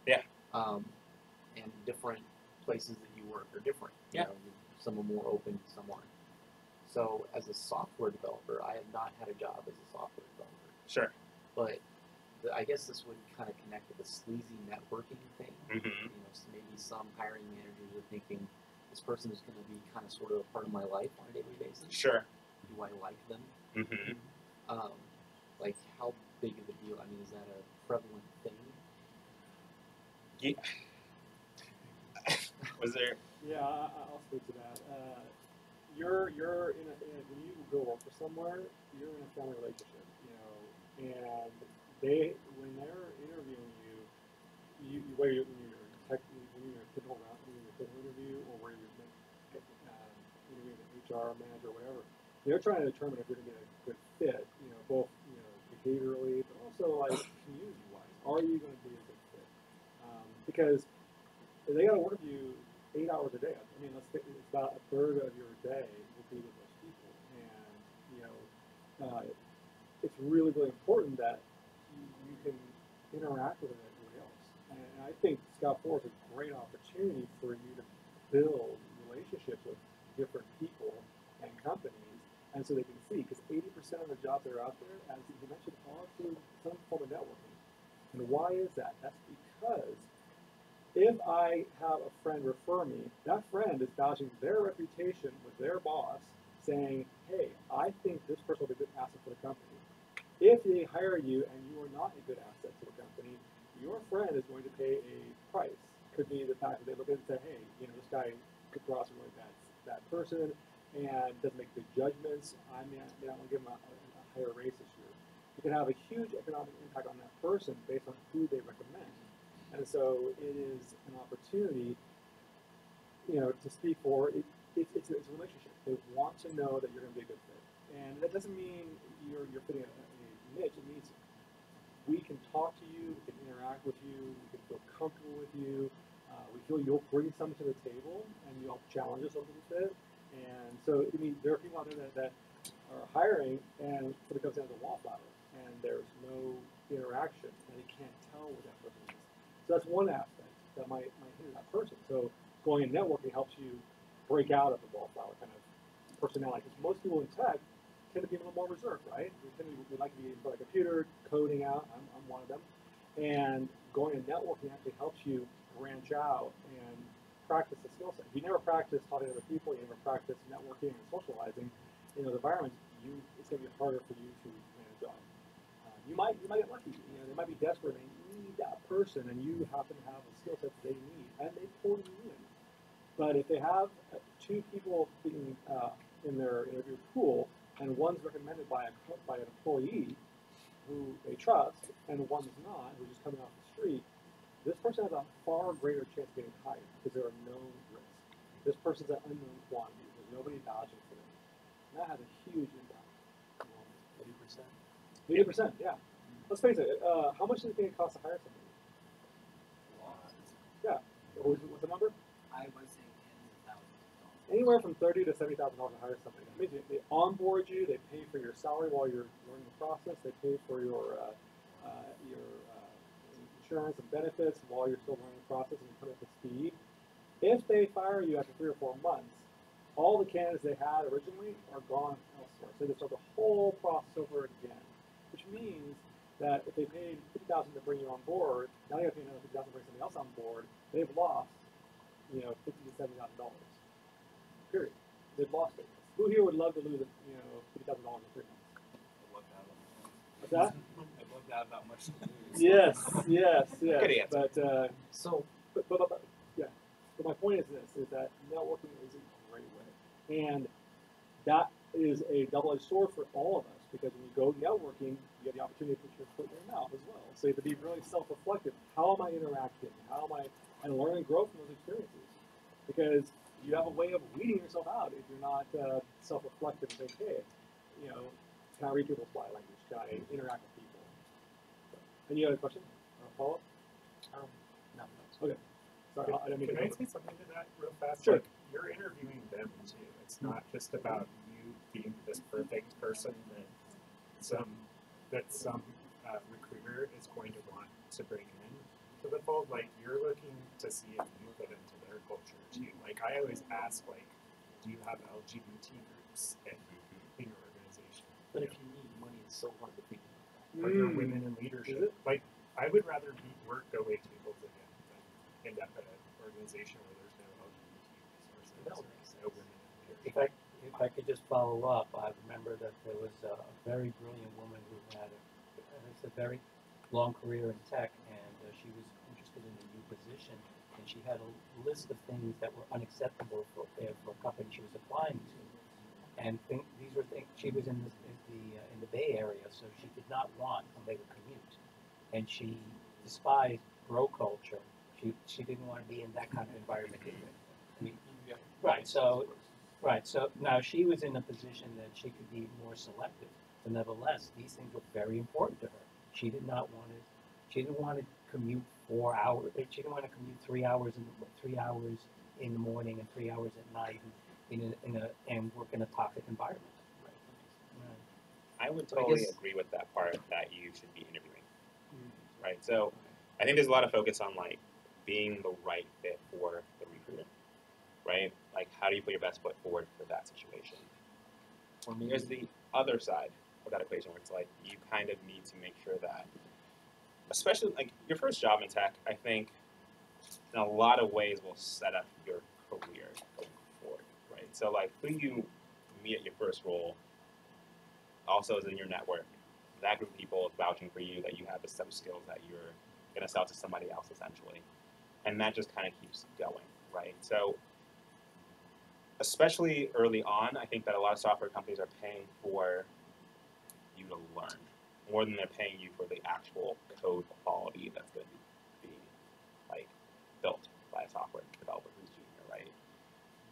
B: Yeah.
D: And different places that you work are different.
B: Yeah.
D: Some are more open, some aren't. So as a software developer, I have not had a job as a software developer.
B: Sure.
D: But I guess this would kind of connect with the sleazy networking thing.
B: Mm-hmm.
D: So maybe some hiring managers are thinking, this person is going to be kind of sort of a part of my life on a daily basis.
B: Sure.
D: Do I like them?
B: Mm-hmm.
D: Like, how big of a deal? I mean, is that a prevalent thing?
B: Yeah. Was there?
A: Yeah, I'll speak to that. You're in a when you go work for somewhere, you're in a family relationship, and when they're interviewing you whether you're in a typical interview or where you're interviewing an HR manager or whatever, they're trying to determine if you're going to get a good fit, both behaviorally, but also like community-wise. Are you going to be a good fit? Because they got to work you 8 hours a day. I mean, it's about a third of your day will be with those people, and it's really, really important that you can interact with everybody else. And I think Scout 4 is a great opportunity for you to build relationships with different people and companies, and so they can see, because 80% of the jobs that are out there, as you mentioned, are through some form of networking. And why is that? That's because if I have a friend refer me, that friend is vouching their reputation with their boss, saying, hey, I think this person will be a good asset for the company. If they hire you and you are not a good asset to the company, your friend is going to pay a price. Could be the fact that they look at it and say, hey, this guy could throw out some really bad person and doesn't make good judgments. I may not want to give him a higher raise this year. It can have a huge economic impact on that person based on who they recommend. And so it is an opportunity, to speak for. It's a relationship. They want to know that you're going to be a good fit. And that doesn't mean you're fitting a niche. It means we can talk to you, we can interact with you, we can feel comfortable with you. We feel you'll bring something to the table and you'll challenge us a little bit. And so, there are people out there that are hiring and it comes down to wallflower and there's no interaction and they can't tell what that person is. So that's one aspect that might hinder that person. So going in networking helps you break out of the wallflower kind of personality. Because most people in tech tend to be a little more reserved, right? We like to be in front of a computer, coding out. I'm one of them. And going in networking actually helps you branch out and practice the skill set. If you never practice talking to other people, you never practice networking and socializing in those environments, it's going to be harder for you to land a job. You might get lucky. They might be desperate and they need that person, and you happen to have the skill sets they need, and they pull you in. But if they have two people being in their interview pool, and one's recommended by an employee who they trust, and one's not, who's just coming off the street, this person has a far greater chance of getting hired because there are no risks. This person's an unknown quantity. There's nobody vouching for them. And that has a huge impact. 80%, yeah. Let's face it. How much does it think it costs to hire somebody? Yeah. What's the number?
E: I was saying tens of thousands of dollars.
A: Anywhere from $30,000 to $70,000 to hire somebody. That means they onboard you. They pay for your salary while you're learning the process. They pay for your insurance and benefits while you're still learning the process and you come up to speed. If they fire you after 3 or 4 months, all the candidates they had originally are gone elsewhere. So they start the whole process over again, which means that if they paid $50,000 to bring you on board, now they got to pay another $50,000 to bring somebody else on board. They've lost, $50,000 to $70,000. Period. They've lost it. Who here would love to lose, $50,000 in 3 months? What's that?
E: I looked out about much to lose.
A: Yes.
B: Good answer.
A: But my point is this: is that networking is a great way, and that is a double-edged sword for all of us because when you go networking, you have the opportunity to put your foot in your mouth as well. So you have to be really self-reflective. How am I interacting? How am I and learn and grow from those experiences? Because you have a way of weeding yourself out if you're not self-reflective and think, hey, can I read people's body language? Can I interact with people? Any other question or follow-up?
D: No.
A: Okay. Sorry, I didn't mean
C: Can I
A: to.
C: say something to that real fast?
A: Sure.
C: Like, you're interviewing them too. It's not just about you being this perfect person that some recruiter is going to want to bring in to the fold. Like, you're looking to see if you fit into their culture too. Like, I always ask, do you have LGBT groups in your organization?
D: But if you need money, it's so hard to figure out.
C: Are there women in leadership? Like, I would rather work away tables again than end up at an organization where there's no LGBT resources, no women in leadership.
D: If I could just follow up, I remember that there was a very brilliant woman who had a very long career in tech, and she was interested in a new position, and she had a list of things that were unacceptable for a company she was applying to. And these were things she was in the Bay Area, so she did not want a later commute, and she despised bro culture. She didn't want to be in that kind of environment either. So now she was in a position that she could be more selective, but nevertheless, these things were very important to her. She didn't want to commute 4 hours. She didn't want to commute 3 hours in the morning and 3 hours at night and work in a toxic environment.
B: I would totally agree with that part that you should be interviewing. Right? So I think there's a lot of focus on being the right fit for the recruiter. Right? Like, how do you put your best foot forward for that situation? There's the other side of that equation where it's you kind of need to make sure that, especially your first job in tech, I think in a lot of ways will set up your career going forward. Right? So who you meet at your first role also is in your network. That group of people is vouching for you that you have the set of skills that you're going to sell to somebody else essentially. And that just kind of keeps going, right? So especially early on, I think that a lot of software companies are paying for you to learn more than they're paying you for the actual code quality that's going to be like built by a software developer who's junior, right?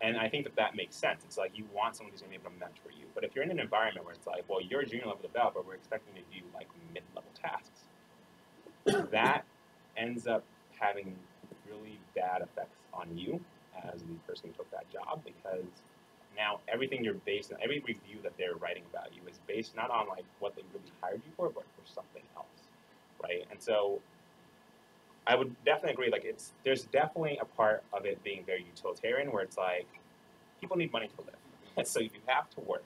B: And I think that that makes sense. It's like you want someone who's going to be able to mentor you. But if you're in an environment where it's like, well, you're a junior level developer, we're expecting you to do like mid-level tasks, that ends up having really bad effects on you as the person who took that job, because now everything you're based on, every review that they're writing about you is based not on like what they really hired you for, but for something else, right? And so I would definitely agree, like there's definitely a part of it being very utilitarian where it's like people need money to live. So you have to work.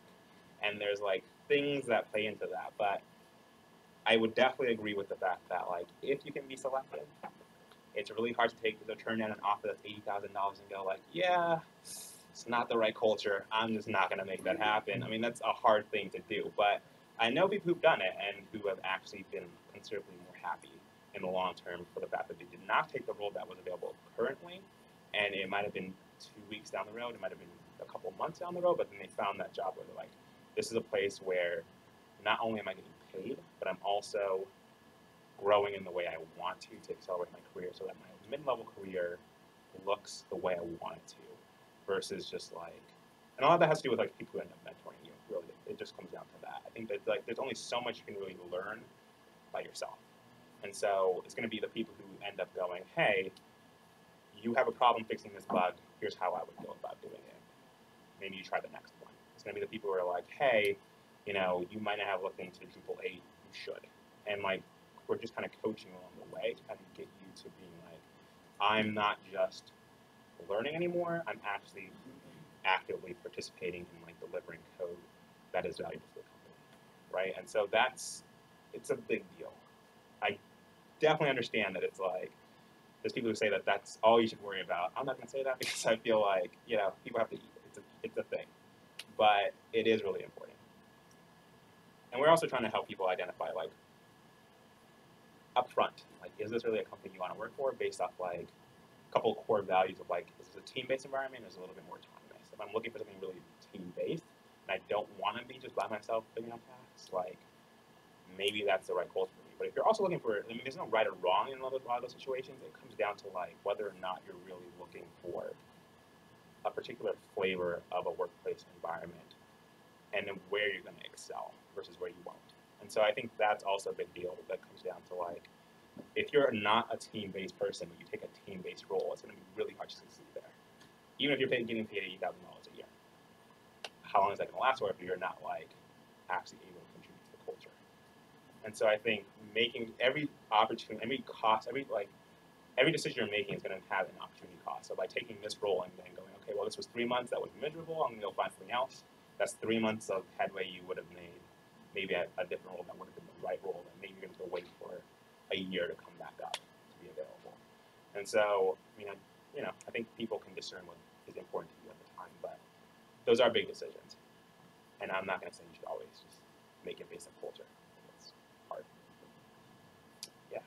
B: And there's like things that play into that. But I would definitely agree with the fact that like if you can be selective, it's really hard to turn down an offer that's $80,000 and go like, yeah, it's not the right culture. I'm just not going to make that happen. I mean, that's a hard thing to do. But I know people who've done it and who have actually been considerably more happy in the long term for the fact that they did not take the role that was available currently. And it might have been 2 weeks down the road. It might have been a couple months down the road. But then they found that job where they're like, this is a place where not only am I getting paid, but I'm also growing in the way I want to accelerate my career so that my mid-level career looks the way I want it to, versus just like, and a lot of that has to do with like people who end up mentoring you, really. It just comes down to that. I think that like there's only so much you can really learn by yourself. And so it's going to be the people who end up going, hey, you have a problem fixing this bug, here's how I would go about doing it. Maybe you try the next one. It's going to be the people who are like, hey, you know, you might not have looked into Drupal 8, you should. And like, we're just kind of coaching along the way to kind of get you to being like, I'm not just learning anymore, I'm actually actively participating in like delivering code that is valuable to the company, right? And so it's a big deal. I definitely understand that it's like, there's people who say that that's all you should worry about. I'm not going to say that because I feel like, you know, people have to eat. It's a thing. But it is really important. And we're also trying to help people identify, like, upfront, like, is this really a company you want to work for based off, like, a couple of core values of, like, is this a team-based environment or is it a little bit more autonomous? If I'm looking for something really team-based and I don't want to be just by myself figuring out tasks, like, maybe that's the right culture for me. But if you're also looking for, I mean, there's no right or wrong in a lot of those situations. It comes down to, like, whether or not you're really looking for a particular flavor of a workplace environment and then where you're going to excel versus where you won't. And so I think that's also a big deal. That comes down to, like, if you're not a team-based person, but you take a team-based role, it's going to be really hard to succeed there. Even if you're getting paid $80,000 a year. How long is that going to last for if you're not, like, actually able to contribute to the culture? And so I think making every opportunity, every cost, every decision you're making is going to have an opportunity cost. So by taking this role and then going, okay, well, this was 3 months, that was miserable, I'm going to go find something else. That's 3 months of headway you would have made, maybe a different role that would have been the right role, and maybe you're going to wait for a year to come back up to be available. And so, I mean, I think people can discern what is important to you at the time, but those are big decisions. And I'm not going to say you should always just make it based on culture. It's hard. Yeah.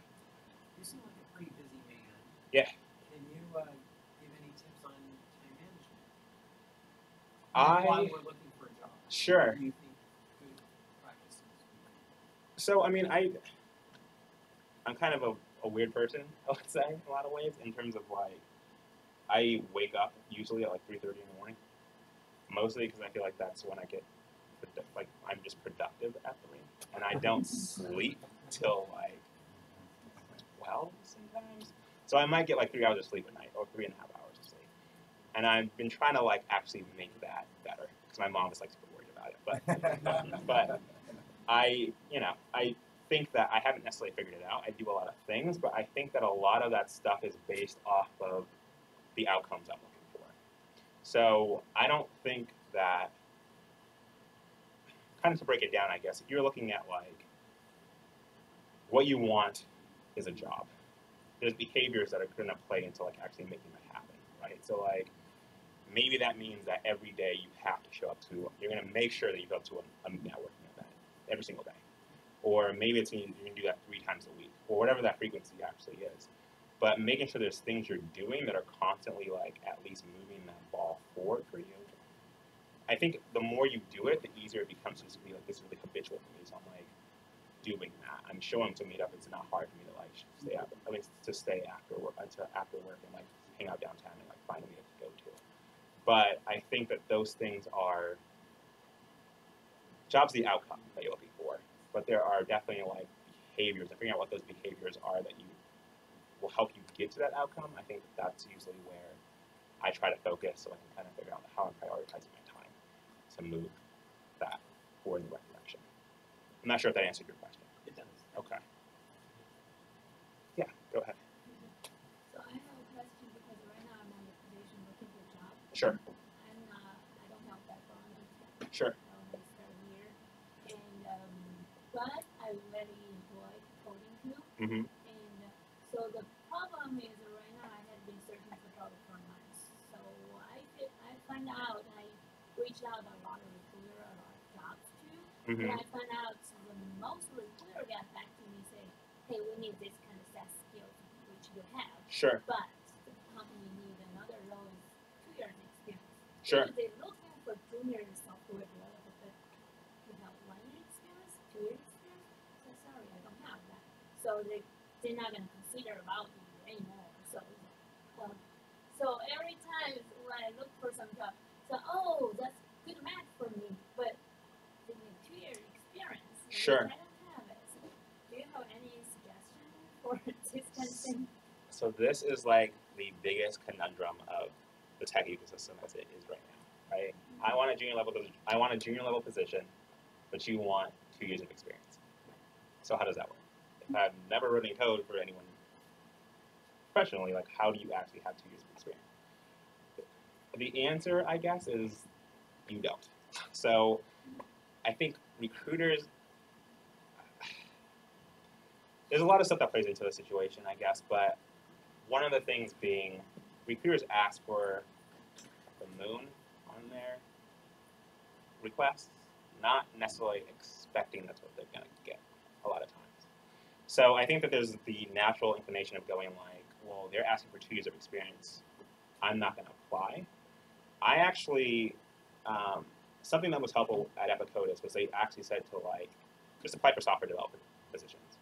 F: You seem like a pretty busy man.
B: Yeah.
F: Can you give any tips on time management? While we're looking for a job.
B: Sure.
F: What do you think good practices would be?
B: So, I mean, I'm kind of a weird person, I would say, in a lot of ways, in terms of, like, I wake up usually at, like, 3:30 in the morning, mostly because I feel like that's when I get, like, I'm just productive at 3, and I don't sleep till, like, 12 sometimes. So I might get, like, 3 hours of sleep at night, or 3.5 hours of sleep. And I've been trying to, like, actually make that better, because my mom is, like, super worried about it. But I think that I haven't necessarily figured it out. I do a lot of things, but I think that a lot of that stuff is based off of the outcomes I'm looking for. So I don't think that, kind of to break it down, I guess, if you're looking at, like, what you want is a job, there's behaviors that are going to play into, like, actually making that happen, right? So, like, maybe that means that every day you have to show up to, you're going to make sure that you go up to a networking event every single day. or maybe it's you can do that 3 times a week, or whatever that frequency actually is. But making sure there's things you're doing that are constantly like at least moving that ball forward for you. I think the more you do it, the easier it becomes to just be like, this is really habitual for me. So I'm like doing that. I'm showing to meet up. It's not hard for me to like stay up. I mean, to stay after work and like hang out downtown and like find a meetup to go to. But I think that those things are jobs the outcome that you're looking for. But there are definitely like behaviors. And figuring out what those behaviors are that you will help you get to that outcome. I think that's usually where I try to focus, so I can kind of figure out how I'm prioritizing my time to move that forward in the right direction. I'm not sure if that answered your question.
F: It does.
B: Okay. Yeah, go ahead.
G: So I have a question because right now I'm on the position looking for a job.
B: Sure.
G: I don't have background in tech.
B: Sure.
G: I only started here, and but I really enjoy coding too.
B: Mm-hmm.
G: And so the problem is right now I have been searching for job for months. So I find out I reached out a lot of recruiter, a lot of jobs too.
B: Mm-hmm.
G: But I find out the most recruiter got back to me saying, hey, we need this kind of SaaS skills which you have.
B: Sure.
G: But the company needs another role is 2 years experience.
B: Sure.
G: So they're looking for junior software developer, but you have 1 year experience, 2 years experience. So sorry, I don't have that. So they're not gonna consider about you anymore. So every time when I look for some job, so that's good match for me, but they need 2 year experience.
B: Sure.
G: I don't have it. So do you have any suggestion for this kind of thing?
B: So this is like the biggest conundrum of the tech ecosystem as it is right now, right? I want a junior level position, but you want 2 years of experience. So how does that work? If I've never written code for anyone professionally, like how do you actually have 2 years of experience? The answer, I guess, is you don't. So I think recruiters, there's a lot of stuff that plays into the situation, I guess, but one of the things being recruiters ask for the moon on their requests, not necessarily expecting that's what they're going to get a lot of times. So I think that there's the natural inclination of going like, well, they're asking for 2 years of experience. I'm not going to apply. I actually, something that was helpful at Epicodus was they actually said to like, just apply for software developer positions.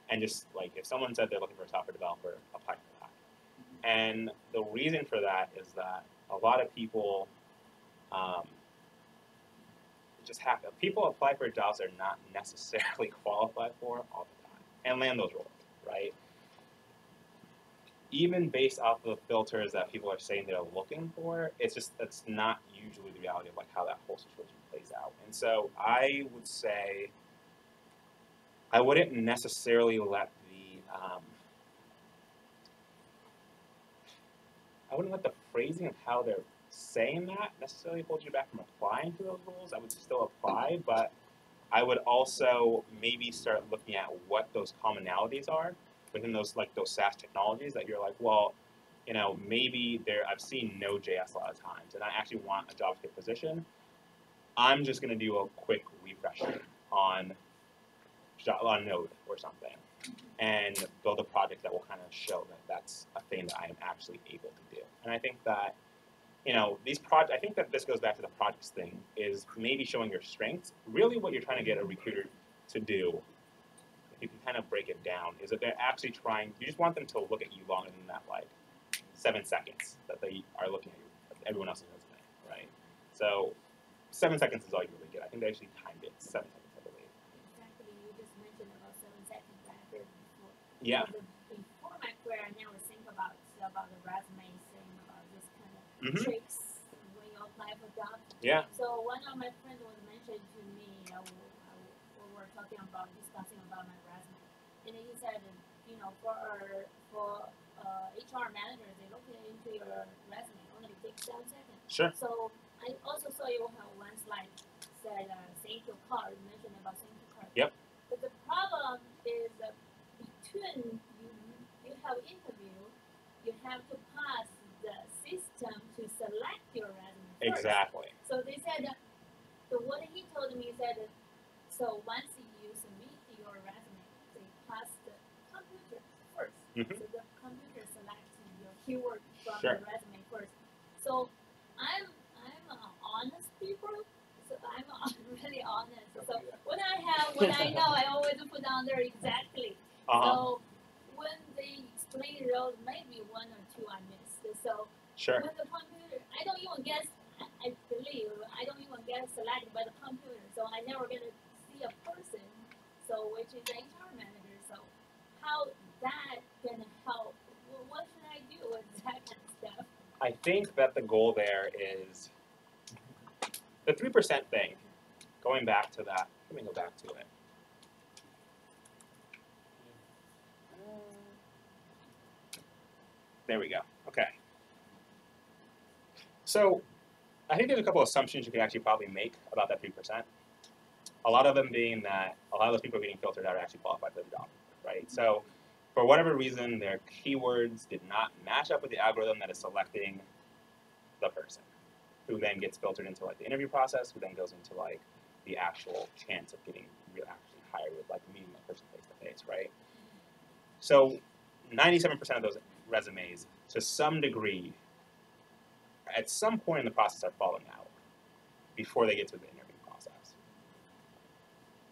B: And just like, if someone said they're looking for a software developer, apply for that. And the reason for that is that a lot of people people apply for jobs they're not necessarily qualified for all the time and land those roles, right? Even based off of the filters that people are saying they're looking for, that's not usually the reality of like how that whole situation plays out. And so I would say I wouldn't necessarily let the phrasing of how they're saying that necessarily hold you back from applying to those roles. I would still apply, but I would also maybe start looking at what those commonalities are within those SaaS technologies that you're like, well, maybe I've seen Node.js a lot of times, and I actually want a JavaScript position. I'm just going to do a quick refresher on Node or something, and build a project that will kind of show that that's a thing that I am actually able to do. And I think that, I think that this goes back to the projects thing, is maybe showing your strengths. Really what you're trying to get a recruiter to do, if you can kind of break it down, is that they're actually you just want them to look at you longer than that, like 7 seconds that they are looking at everyone else's resume, right? So 7 seconds is all you really get. I think they actually timed it 7 seconds, I believe.
G: Exactly. You just mentioned about 7 seconds that I heard before.
B: Yeah.
G: Before my career, I never think about the resume thing, about this kind of
B: Mm-hmm.
G: tricks when you apply for jobs.
B: Yeah.
G: So one of my friends was mentioned to me, we were discussing about my resume, and he said, for HR managers, they look into your resume, only takes 7 seconds.
B: Sure.
G: So I also saw you have one slide said thank you card, mentioned about thank you card.
B: Yep.
G: But the problem is that between you have interview, you have to pass the system to select your resume first.
B: Exactly.
G: So they said, so what he told me said, so once you submit your So the computer selects your keyword from
B: Sure.
G: the resume first. So I'm honest people. So I'm really honest. So when I know, I always put down there exactly. So when they explain those, maybe one or two I missed. So
B: Sure.
G: when the computer, I don't even get, I believe, I don't even get selected by the computer. So I never get to see a person. So which is the HR manager. So how that gonna help? What should I do with that kind of stuff?
B: I think that the goal there is the 3% thing. Going back to that, let me go back to it. There we go. Okay. So I think there's a couple of assumptions you can actually probably make about that 3%. A lot of them being that a lot of those people getting filtered out are actually qualified for the job, right? So for whatever reason, their keywords did not match up with the algorithm that is selecting the person, who then gets filtered into like the interview process, who then goes into like the actual chance of getting actually hired with like meeting that person face to face, right? So 97% of those resumes, to some degree, at some point in the process are falling out before they get to the interview process.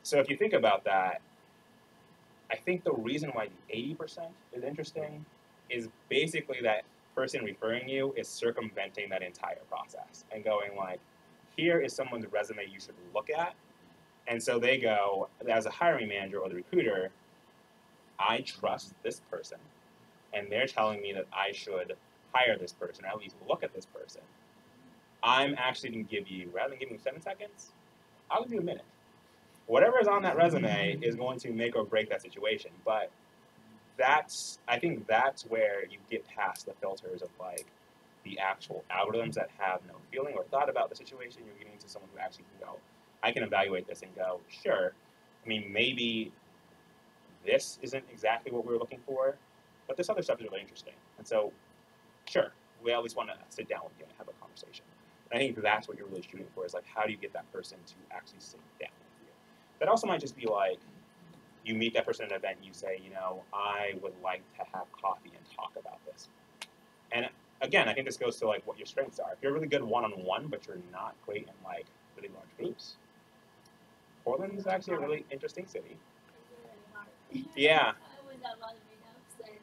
B: So if you think about that, I think the reason why the 80% is interesting is basically that person referring you is circumventing that entire process and going like, here is someone's resume you should look at. And so they go, as a hiring manager or the recruiter, I trust this person, and they're telling me that I should hire this person, or at least look at this person. I'm actually going to give you, rather than giving you 7 seconds, I'll give you a minute. Whatever is on that resume is going to make or break that situation. But I think that's where you get past the filters of like the actual algorithms that have no feeling or thought about the situation. You're getting to someone who actually can go, I can evaluate this and go, sure. I mean, maybe this isn't exactly what we were looking for, but this other stuff is really interesting. And so, sure, we at least want to sit down with you and have a conversation. And I think that's what you're really shooting for, is like, how do you get that person to actually sit down with you? That also might just be like, you meet that person at an event and you say, you know, I would like to have coffee and talk about this. And again, I think this goes to like what your strengths are. If you're really good one-on-one, but you're not great in like really large groups, Portland is actually a really interesting city.
G: It's really hard.
B: Yeah.
G: I was at a lot of meetups, and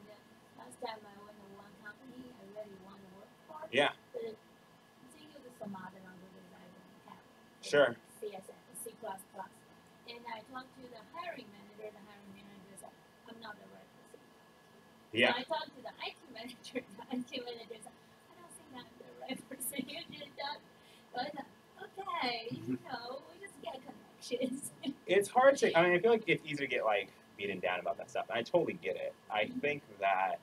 G: last time I went to one company I really want to work for.
B: Yeah.
G: But they use some other languages I don't have.
B: Sure.
G: CSS, C++. And I talked to the hiring manager. The hiring manager said, I'm not the right person.
B: Yeah.
G: So I talked to the IT manager. The IT manager said, I don't think I'm the right person. You just don't. So I thought, okay, you know, we just get connections.
B: It's hard to, I mean, I feel like it's easy to get like beaten down about that stuff. And I totally get it. I think that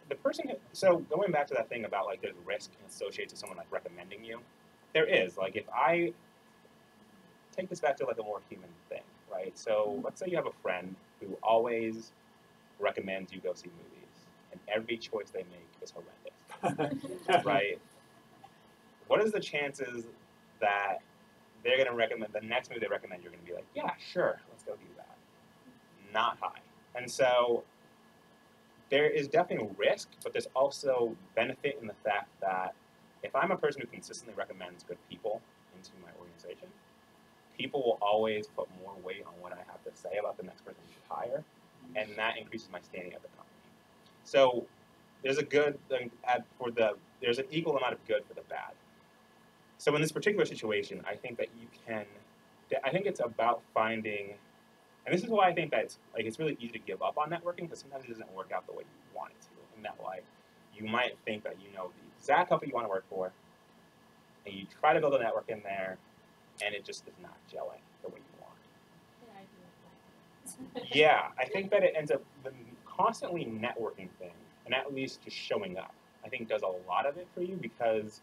B: the person, so going back to that thing about like there's risk associated to someone like recommending you, there is. Like if I take this back to like a more human thing, right? So let's say you have a friend who always recommends you go see movies, and every choice they make is horrendous, right? What is the chances that they're going to recommend, the next movie they recommend, you're going to be like, yeah, sure, let's go do that? Not high. And so there is definitely risk, but there's also benefit in the fact that if I'm a person who consistently recommends good people into my organization, people will always put more weight on what I have to say about the next person we should hire, and that increases my standing at the company. So there's a good thing there's an equal amount of good for the bad. So in this particular situation, I think that I think it's about finding, and this is why I think that it's really easy to give up on networking, because sometimes it doesn't work out the way you want it to. In that like, you might think that you know the exact company you want to work for, and you try to build a network in there, and it just is not gelling the way you want. Yeah, I think that it ends up the constantly networking thing, and at least just showing up, I think does a lot of it for you, because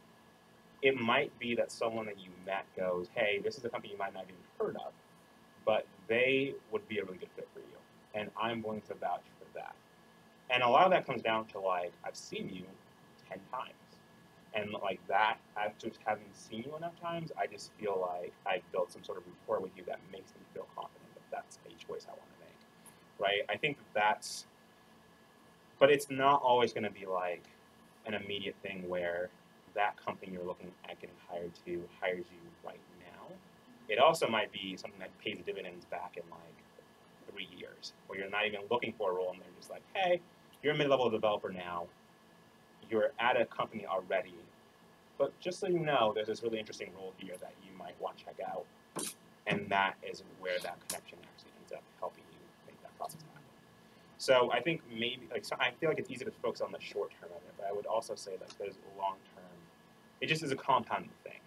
B: it might be that someone that you met goes, hey, this is a company you might not even heard of, but they would be a really good fit for you, and I'm willing to vouch for that. And a lot of that comes down to like, I've seen you 10 times. And like that, after having seen you enough times, I just feel like I've built some sort of rapport with you that makes me feel confident that that's a choice I want to make. right? I think that's, but it's not always going to be like an immediate thing where that company you're looking at getting hired to hires you right now. It also might be something that pays dividends back in like 3 years, where you're not even looking for a role and they're just like, hey, you're a mid-level developer now, you're at a company already, but just so you know, there's this really interesting role here that you might want to check out, and that is where that connection actually ends up helping you make that process happen. So I think maybe, like, so I feel like it's easy to focus on the short term of it, but I would also say that there's long term. It just is a compounding thing,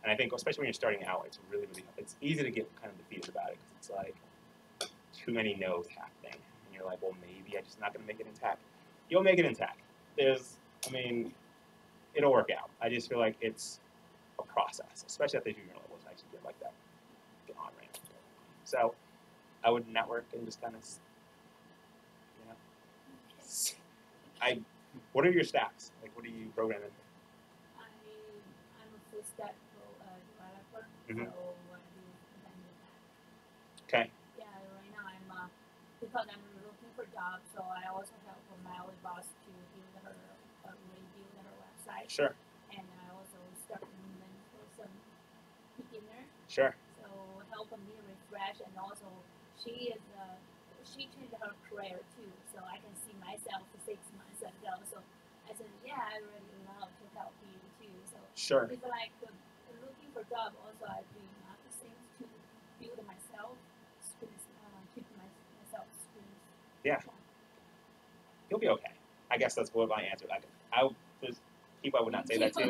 B: and I think especially when you're starting out, it's really, it's easy to get kind of defeated about it because it's like too many no's happening, and you're like, well, maybe I'm just not going to make it in tech. You'll make it in tech. It'll work out. I just feel like it's a process, especially at the junior levels. I actually get like that get on ramp. So I would network and just kind of, what are your stacks? Like, what are you programming?
G: I'm a full stack developer,
B: Mhm.
G: so I do depending on
B: Okay.
G: yeah, right now I'm because I'm looking for jobs, so I also help my old boss to rebuild her website,
B: Sure.
G: and I also start movement for some beginner,
B: Sure.
G: so help me refresh, and also she changed her career too, so I can see myself 6 months ago. So I said, yeah, I really love to help you too. So
B: Sure.
G: it's like looking for job. Also, I do other things to build myself skills, keep myself skills.
B: Yeah. You'll be okay. I guess that's what my answer. There's people I would not say that to.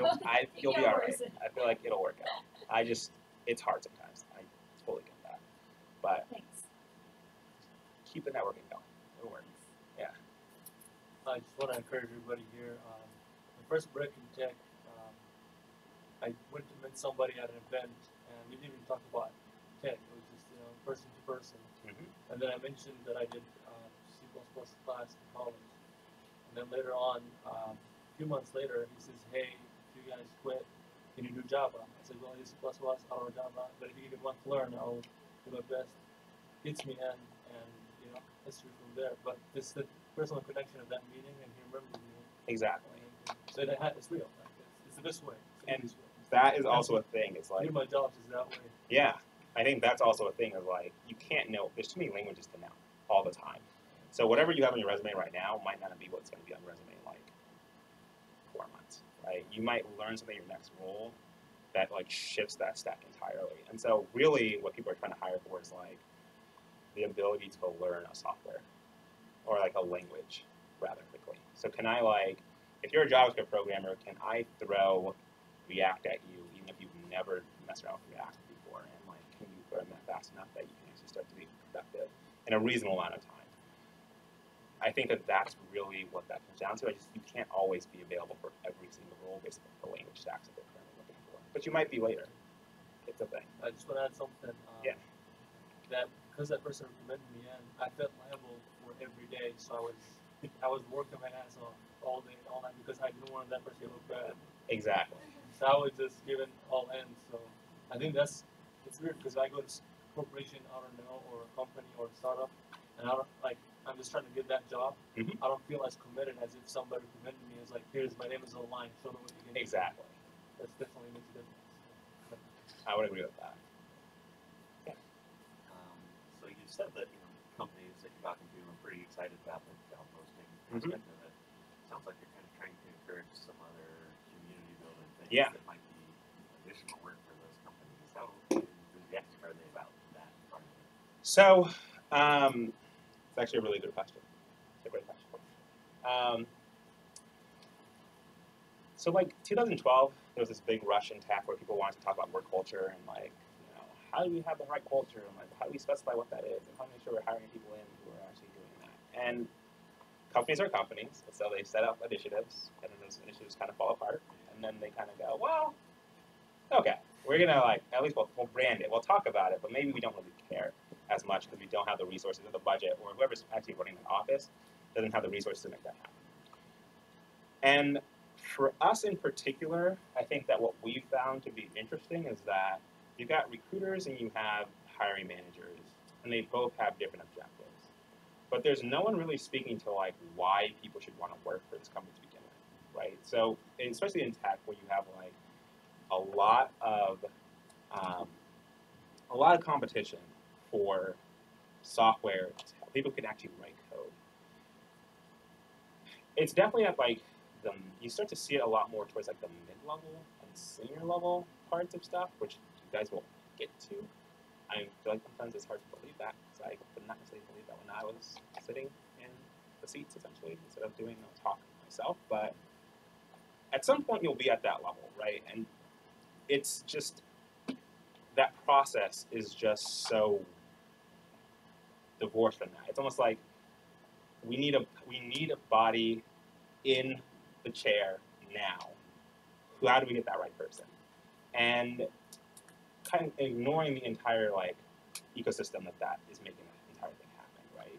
B: You'll be all right. I feel like it'll work out. It's hard sometimes. I totally get that. But
G: Thanks.
B: keep the networking going. It'll work. Yeah.
D: I just want to encourage everybody here. The first break in tech, I went to meet somebody at an event, and we didn't even talk about tech. It was just person to person.
B: Mm-hmm.
D: And then I mentioned that I did C++ class in college. And then later on, a few months later, he says, "Hey, if you guys quit, can you do Java?" I said, "Well, I use C++, I don't know Java, but if you even want to learn, I'll do my best." Gets me in, and history from there. But it's the personal connection of that meeting, and he remembers me.
B: Exactly.
D: So it's real. Like, it's the best way.
B: And that is also a thing. It's like,
D: my jobs is that way.
B: Yeah, I think that's also a thing. Is like, you can't know. There's too many languages to know all the time. So whatever you have on your resume right now might not be what's going to be on your resume in like 4 months, right? You might learn something in your next role that like shifts that stack entirely. And so really, what people are trying to hire for is like the ability to learn a software or like a language rather quickly. So can I if you're a JavaScript programmer, can I throw React at you even if you've never messed around with React before? And can you learn that fast enough that you can actually start to be productive in a reasonable amount of time? I think that that's really what that comes down to. You can't always be available for every single role based on the language stacks that they're currently looking for. But you might be later. It's a thing.
D: I just want to add something.
B: Yeah.
D: That because that person recommended me in, I felt liable for every day. So I was working my ass off all day, all night because I didn't want that person to look bad.
B: Exactly.
D: So I was just giving all in. So I think it's weird because I go to corporation, I don't know, or a company or a startup, and I'm just trying to get that job.
B: Mm-hmm.
D: I don't feel as committed as if somebody recommended me. It's like, here's my name is on the line. Show them what you can do.
B: Exactly.
D: That's definitely makes a difference.
B: I would agree with that.
H: So you said that companies that you're talking to are pretty excited about the job posting aspect of it. Sounds like you're kind of trying to encourage some other community building things that might be additional work for those companies. How enthusiastic are they about that part of it?
B: So, it's actually a really good question. It's a great question. So 2012, there was this big rush in tech where people wanted to talk about work culture and how do we have the right culture and how do we specify what that is and how do we make sure we're hiring people in who are actually doing that. And companies are companies, so they set up initiatives and then those initiatives kind of fall apart and then they kind of go, well, okay, we're gonna at least we'll brand it, we'll talk about it, but maybe we don't really care as much because we don't have the resources or the budget, or whoever's actually running the office doesn't have the resources to make that happen. And for us in particular, I think that what we've found to be interesting is that you've got recruiters and you have hiring managers, and they both have different objectives. but there's no one really speaking to like why people should want to work for this company to begin with, right? So, and especially in tech, where you have like a lot of competition for software, people can actually write code. It's definitely at like you start to see it a lot more towards like the mid-level and senior level parts of stuff, which you guys will get to. I feel like sometimes it's hard to believe that, because I could not necessarily believe that when I was sitting in the seats, essentially, instead of doing a talk myself. But at some point, you'll be at that level, right? And it's just, that process is just so divorced from that. It's almost like we need a body in the chair now. How do we get that right person? And kind of ignoring the entire like ecosystem that is making that entire thing happen, right?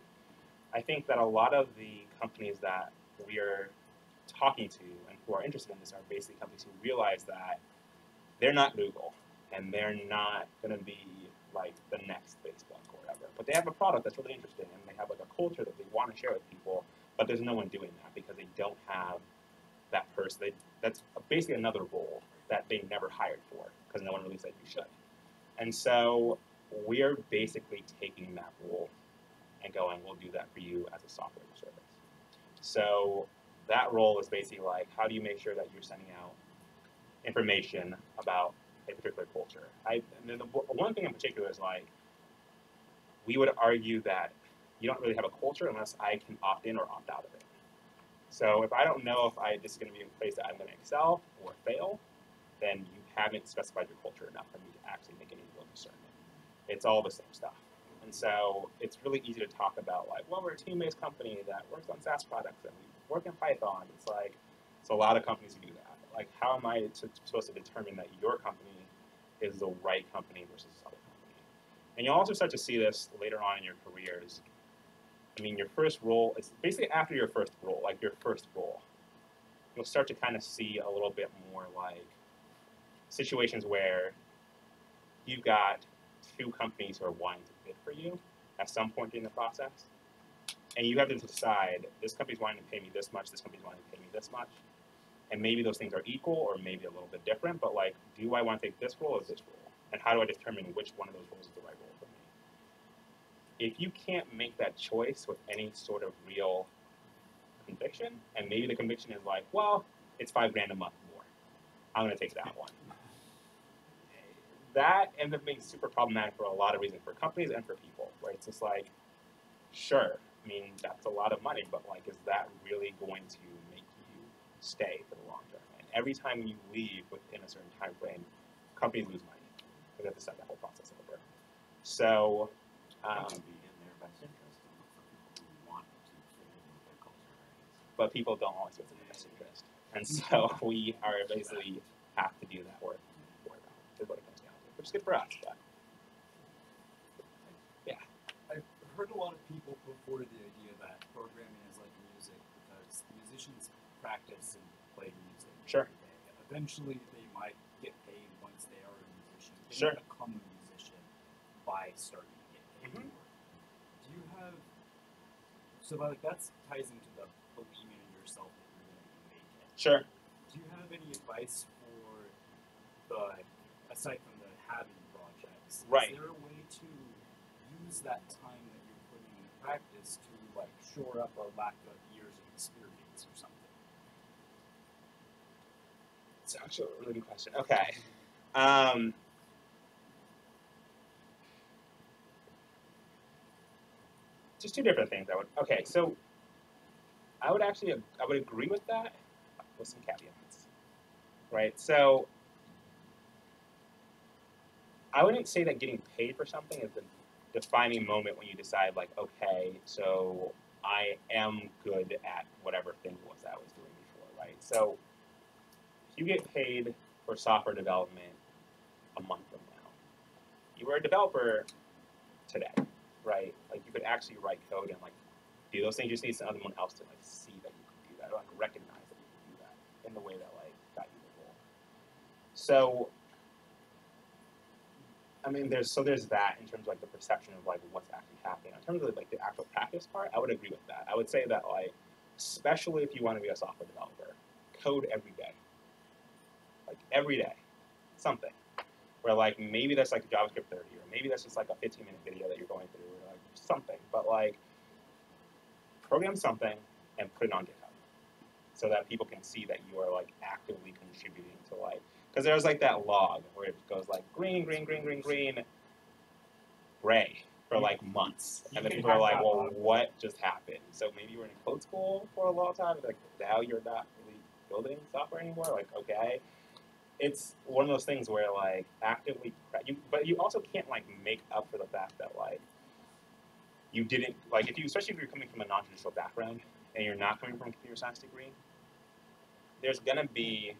B: I think that a lot of the companies that we are talking to and who are interested in this are basically companies who realize that they're not Google and they're not going to be like the next Facebook or whatever, but they have a product that's really interesting and they have like a culture that they want to share with people, but there's no one doing that because they don't have that person. That's basically another role that they never hired for because no one really said you should. And so we're basically taking that role and going, we'll do that for you as a software service. So that role is basically like, how do you make sure that you're sending out information about a particular culture? And then one thing in particular is like, we would argue that you don't really have a culture unless I can opt in or opt out of it. So if I don't know if this is going to be a place that I'm going to excel or fail, then you haven't specified your culture enough for me to actually make any real discernment. It's all the same stuff. And so it's really easy to talk about like, well, we're a team-based company that works on SaaS products and we work in Python. It's like, it's a lot of companies who do that. Like, how am I supposed to determine that your company is the right company versus this other company? And you'll also start to see this later on in your careers. I mean, your first role is basically after your first role, like your first role. You'll start to kind of see a little bit more like situations where you've got two companies who are wanting to bid for you at some point in the process, and you have to decide, this company's wanting to pay me this much, this company's wanting to pay me this much, and maybe those things are equal or maybe a little bit different, but like, do I want to take this role or this role? And how do I determine which one of those roles is the right role for me? If you can't make that choice with any sort of real conviction, and maybe the conviction is like, well, it's $5 grand a month more, I'm going to take that one. That ends up being super problematic for a lot of reasons, for companies and for people, right? It's just like, sure, I mean, that's a lot of money, but like, is that really going to make you stay for the long term? And every time you leave within a certain time frame, companies lose money because they have to start that whole process over. So,
H: Be in their best interest and look for people who want to fit in with their culture.
B: but people don't always fit in their best interest. And so we are basically have to do that work for them, is what it comes down to, which is good for us, but yeah.
E: I've heard a lot of people put forward the idea that programming is like music because musicians practice and play music
B: Sure.
E: every day. Eventually, they might get paid once they are a musician. They
B: Sure.
E: become a musician by starting to get paid
B: Mhm.
E: more. Do you have so like that ties into the believing in yourself that you're going to make it?
B: Sure.
E: Do you have any advice for the aside from the having projects?
B: Right.
E: Is there a way to use that time that you're putting into practice to like shore up a lack of years of experience or something?
B: It's actually a really good question. Okay. Just two different things. Okay, so I would agree with that with some caveats, right? So I wouldn't say that getting paid for something is the defining moment when you decide, like, okay, so I am good at whatever thing it was that I was doing before, right? So if you get paid for software development a month from now, you were a developer today, right? Like, you could actually write code and like do those things. You just need someone else to like see that you can do that, or like recognize that you can do that in the way that like got you the role. So I mean, there's that in terms of like the perception of like what's actually happening. In terms of like the actual practice part, I would agree with that. I would say that like, especially if you want to be a software developer, code every day. Like every day, something. Where like maybe that's like a JavaScript 30, or maybe that's just like a 15-minute video that you're going through, or like something. But like, program something and put it on GitHub, so that people can see that you are like actively contributing to like. Because there's like that log where it goes like green, green, green, green, green, gray for like months, and then people are like, well, what just happened? So maybe you were in code school for a long time, like now you're not really building software anymore. Like, okay. It's one of those things where like actively, but you also can't like make up for the fact that like you didn't like especially if you're coming from a non-traditional background and you're not coming from a computer science degree. There's gonna be,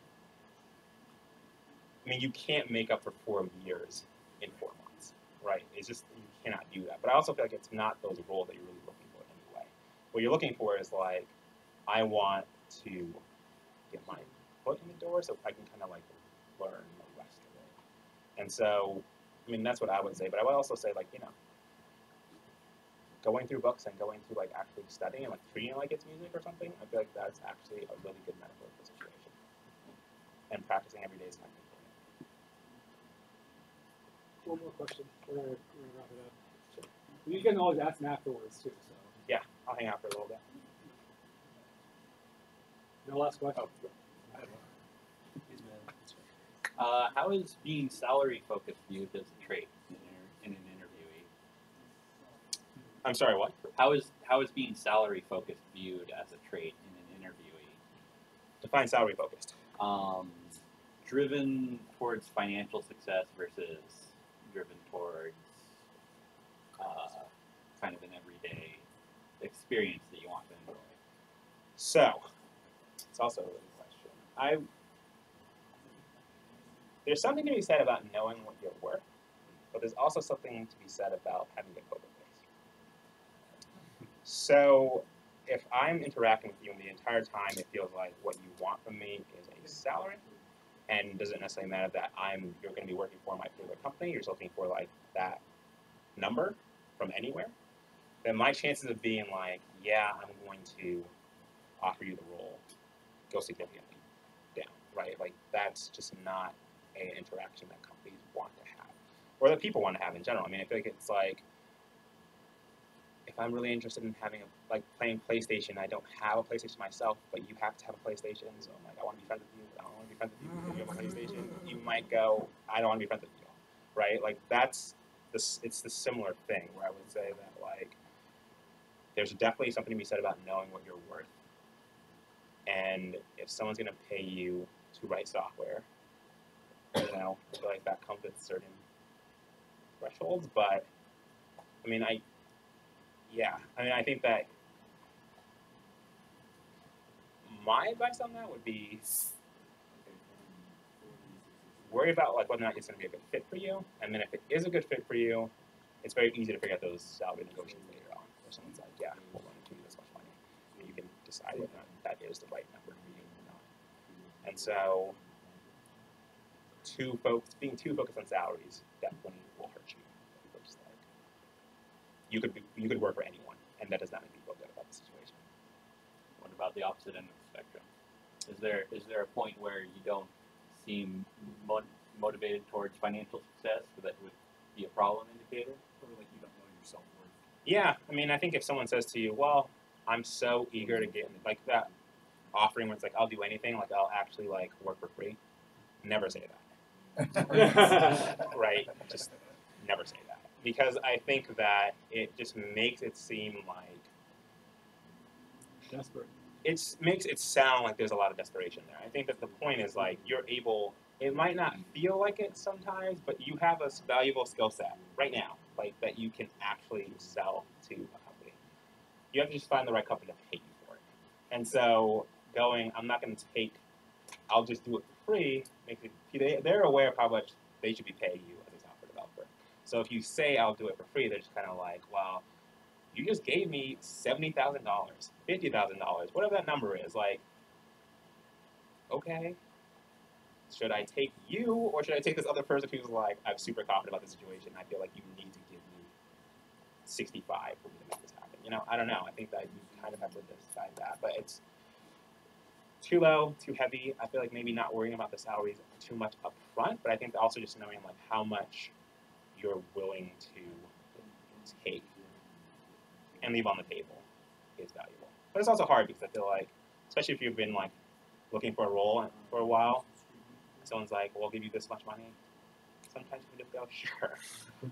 B: I mean, you can't make up for 4 years in 4 months, right? It's just you cannot do that. But I also feel like it's not those roles that you're really looking for anyway. What you're looking for is like, I want to get my foot in the door so I can kind of like learn the rest of it. And so, I mean, that's what I would say. But I would also say, like, you know, going through books and going through like actually studying and like treating it like it's music or something, I feel like that's actually a really good metaphor for the situation. And practicing every day is kind of important.
A: One more question. We're gonna wrap it up. Sure. You can always ask them afterwards too. So
B: yeah, I'll hang out for a little bit.
A: No last question.
B: Oh.
I: How is being salary focused viewed as a trait in an interviewee?
B: I'm sorry, what?
I: How is being salary focused viewed as a trait in an interviewee?
B: Define salary focused.
I: Driven towards financial success versus driven towards kind of an everyday experience that you want to enjoy.
B: So, it's also a really good question. There's something to be said about knowing what you're worth, but there's also something to be said about having a poker face. So, if I'm interacting with you and the entire time it feels like what you want from me is a salary, and doesn't necessarily matter that you're going to be working for my particular company, you're just looking for like that number from anywhere, then my chances of being like, yeah, I'm going to offer you the role go significantly down, right? Like that's just not an interaction that companies want to have, or that people want to have in general. I mean, I feel like it's like, if I'm really interested in having playing PlayStation, I don't have a PlayStation myself, but you have to have a PlayStation, so I'm like, I want to be friends with you, I don't want to be friends with you because you have a PlayStation. You might go, I don't want to be friends with you, right? Like it's the similar thing where I would say that like, there's definitely something to be said about knowing what you're worth. And if someone's going to pay you to write software, you know, I feel like that comes with certain thresholds. But I mean, I think that my advice on that would be worry about like whether or not it's going to be a good fit for you. And then if it is a good fit for you, it's very easy to figure out those salary negotiations later on. Where someone's like, yeah, we'll run into this much money. And you can decide whether or not that is the right number for you or not. And so being too focused on salaries definitely will hurt you. Just like, you could work for anyone, and that does not make me feel good about the situation.
I: What about the opposite end of the spectrum? Is there a point where you don't seem motivated towards financial success, so that would be a problem indicator?
E: Or like you don't know your self-worth?
B: Yeah, I mean, I think if someone says to you, well, I'm so eager to get, like that offering where it's like, I'll do anything, like I'll actually like work for free, never say that. Right? Just never say that. Because I think that it just makes it seem like
A: desperate.
B: It makes it sound like there's a lot of desperation there. I think that the point is like it might not feel like it sometimes, but you have a valuable skill set right now, like that you can actually sell to a company. You have to just find the right company to pay you for it. And so I'm not going to I'll just do it for free, they're aware of how much they should be paying you as a software developer. So if you say I'll do it for free, they're just kind of like, well, you just gave me $70,000, $50,000, whatever that number is. Like, okay, should I take you or should I take this other person who's like, I'm super confident about the situation. I feel like you need to give me 65 for me to make this happen. You know, I don't know. I think that you kind of have to decide that, but it's too low, too heavy. I feel like maybe not worrying about the salaries too much up front, but I think also just knowing like how much you're willing to take and leave on the table is valuable. But it's also hard because I feel like, especially if you've been like looking for a role for a while, someone's like, well, I'll give you this much money. Sometimes you just go, sure,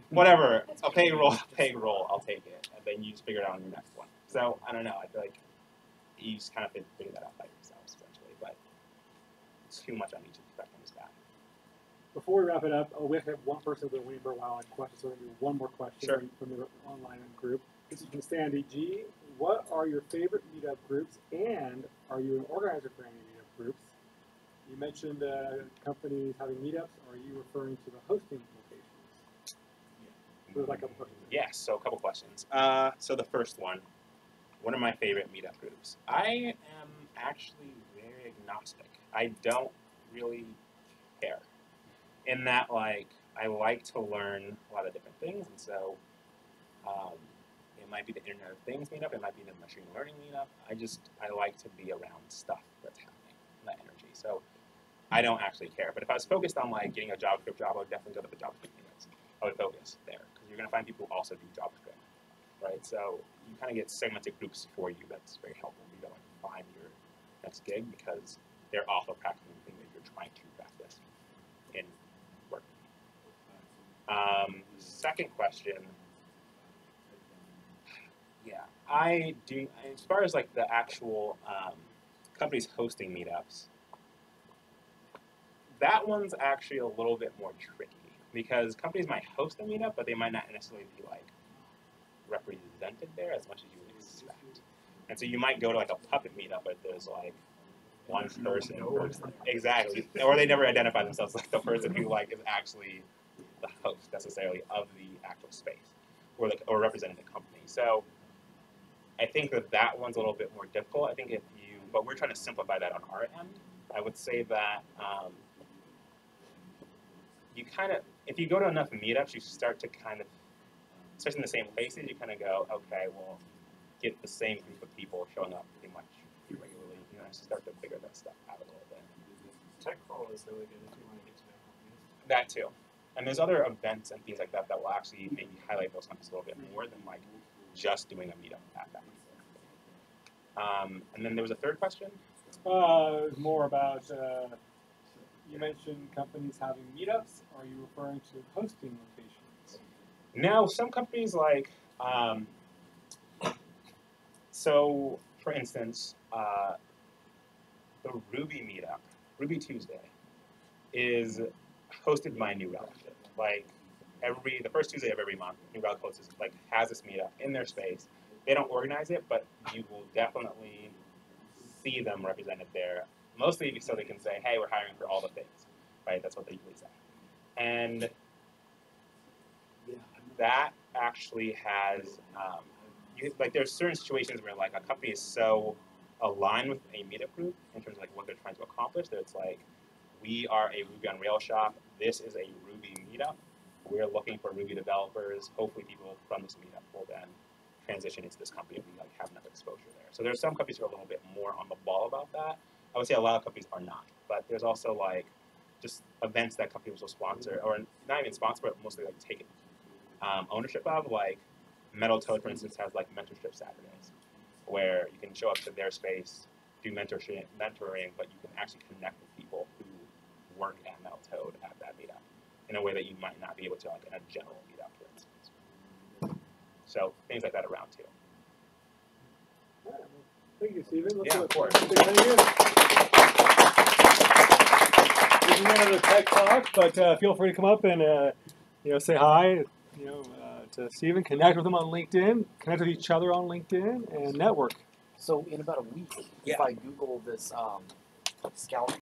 B: whatever, I'll take a role, I'll take it. And then you just figure it out on your next one. So I don't know, I feel like you just kind of figure that out by yourselves eventually, but it's too much on each spectrum is bad.
A: Before we wrap it up, we have one person who's been waiting for a while on questions, so we're going to do one more question
B: Sure.
A: from the online group. This is from Sandy G. What are your favorite meetup groups, and are you an organizer for any meetup groups? You mentioned companies having meetups. Are you referring to the hosting locations? There's like a couple questions.
B: Yes, so a couple questions. So the first one of my favorite meetup groups. I am actually very agnostic. I don't really care. In that, like, I like to learn a lot of different things, and so it might be the Internet of Things meetup, it might be the machine learning meetup. I like to be around stuff that's happening, that energy. So I don't actually care. But if I was focused on like getting a JavaScript job, I would definitely go to the JavaScript meetups. I would focus there because you're going to find people who also do JavaScript, right? So you kind of get segmented groups for you. That's very helpful. You go and find your next gig because they're also practicing the thing that you're trying to practice in work. Second question. Yeah, I do. As far as like the actual companies hosting meetups, that one's actually a little bit more tricky because companies might host a meetup, but they might not necessarily be like represented there as much as you would expect. And so you might go to like a puppet meetup, but there's like one person, exactly, or they never identify themselves as like the person who like is actually the host necessarily of the actual space or representing the company. So I think that one's a little bit more difficult. I think but we're trying to simplify that on our end. I would say that if you go to enough meetups, you start to kind of, especially in the same places, you kind of go, okay, well, get the same group of people showing up pretty much regularly. You know, start to figure that stuff out a little bit.
C: Tech call is really good if you want to get to know companies.
B: That too. And there's other events and things like that that will actually maybe highlight those companies a little bit more than like just doing a meetup at that. And then there was a third question.
A: More about, you mentioned companies having meetups. Are you referring to hosting locations?
B: No, some companies like, so for instance, the Ruby meetup, Ruby Tuesday, is hosted by New Relic. Like the first Tuesday of every month, New Relic has this meetup in their space. They don't organize it, but you will definitely see them represented there, mostly so they can say, hey, we're hiring for all the things, right? That's what they usually say. And that actually has, there's certain situations where like a company is so aligned with a meetup group in terms of like what they're trying to accomplish that it's like, we are a Ruby on Rails shop. This is a Ruby meetup. We're looking for Ruby developers. Hopefully people from this meetup will then transition into this company and we like have enough exposure there. So there's some companies who are a little bit more on the ball about that. I would say a lot of companies are not, but there's also like just events that companies will sponsor, or not even sponsor, but mostly like take ownership of. Like Metal Toad, for instance, has like mentorship Saturdays, where you can show up to their space, do mentoring, but you can actually connect with people who work at Metal Toad at that meetup in a way that you might not be able to like in a general meetup, for instance. So things like that around too.
A: All right, well, thank you, Stephen.
B: Yeah, of course.
A: This is one of the Tech Talks, but feel free to come up and say hi. To Stephen, connect with him on LinkedIn, connect with each other on LinkedIn, and network.
E: So in about a week,
B: Yeah.
E: if I Google this Scout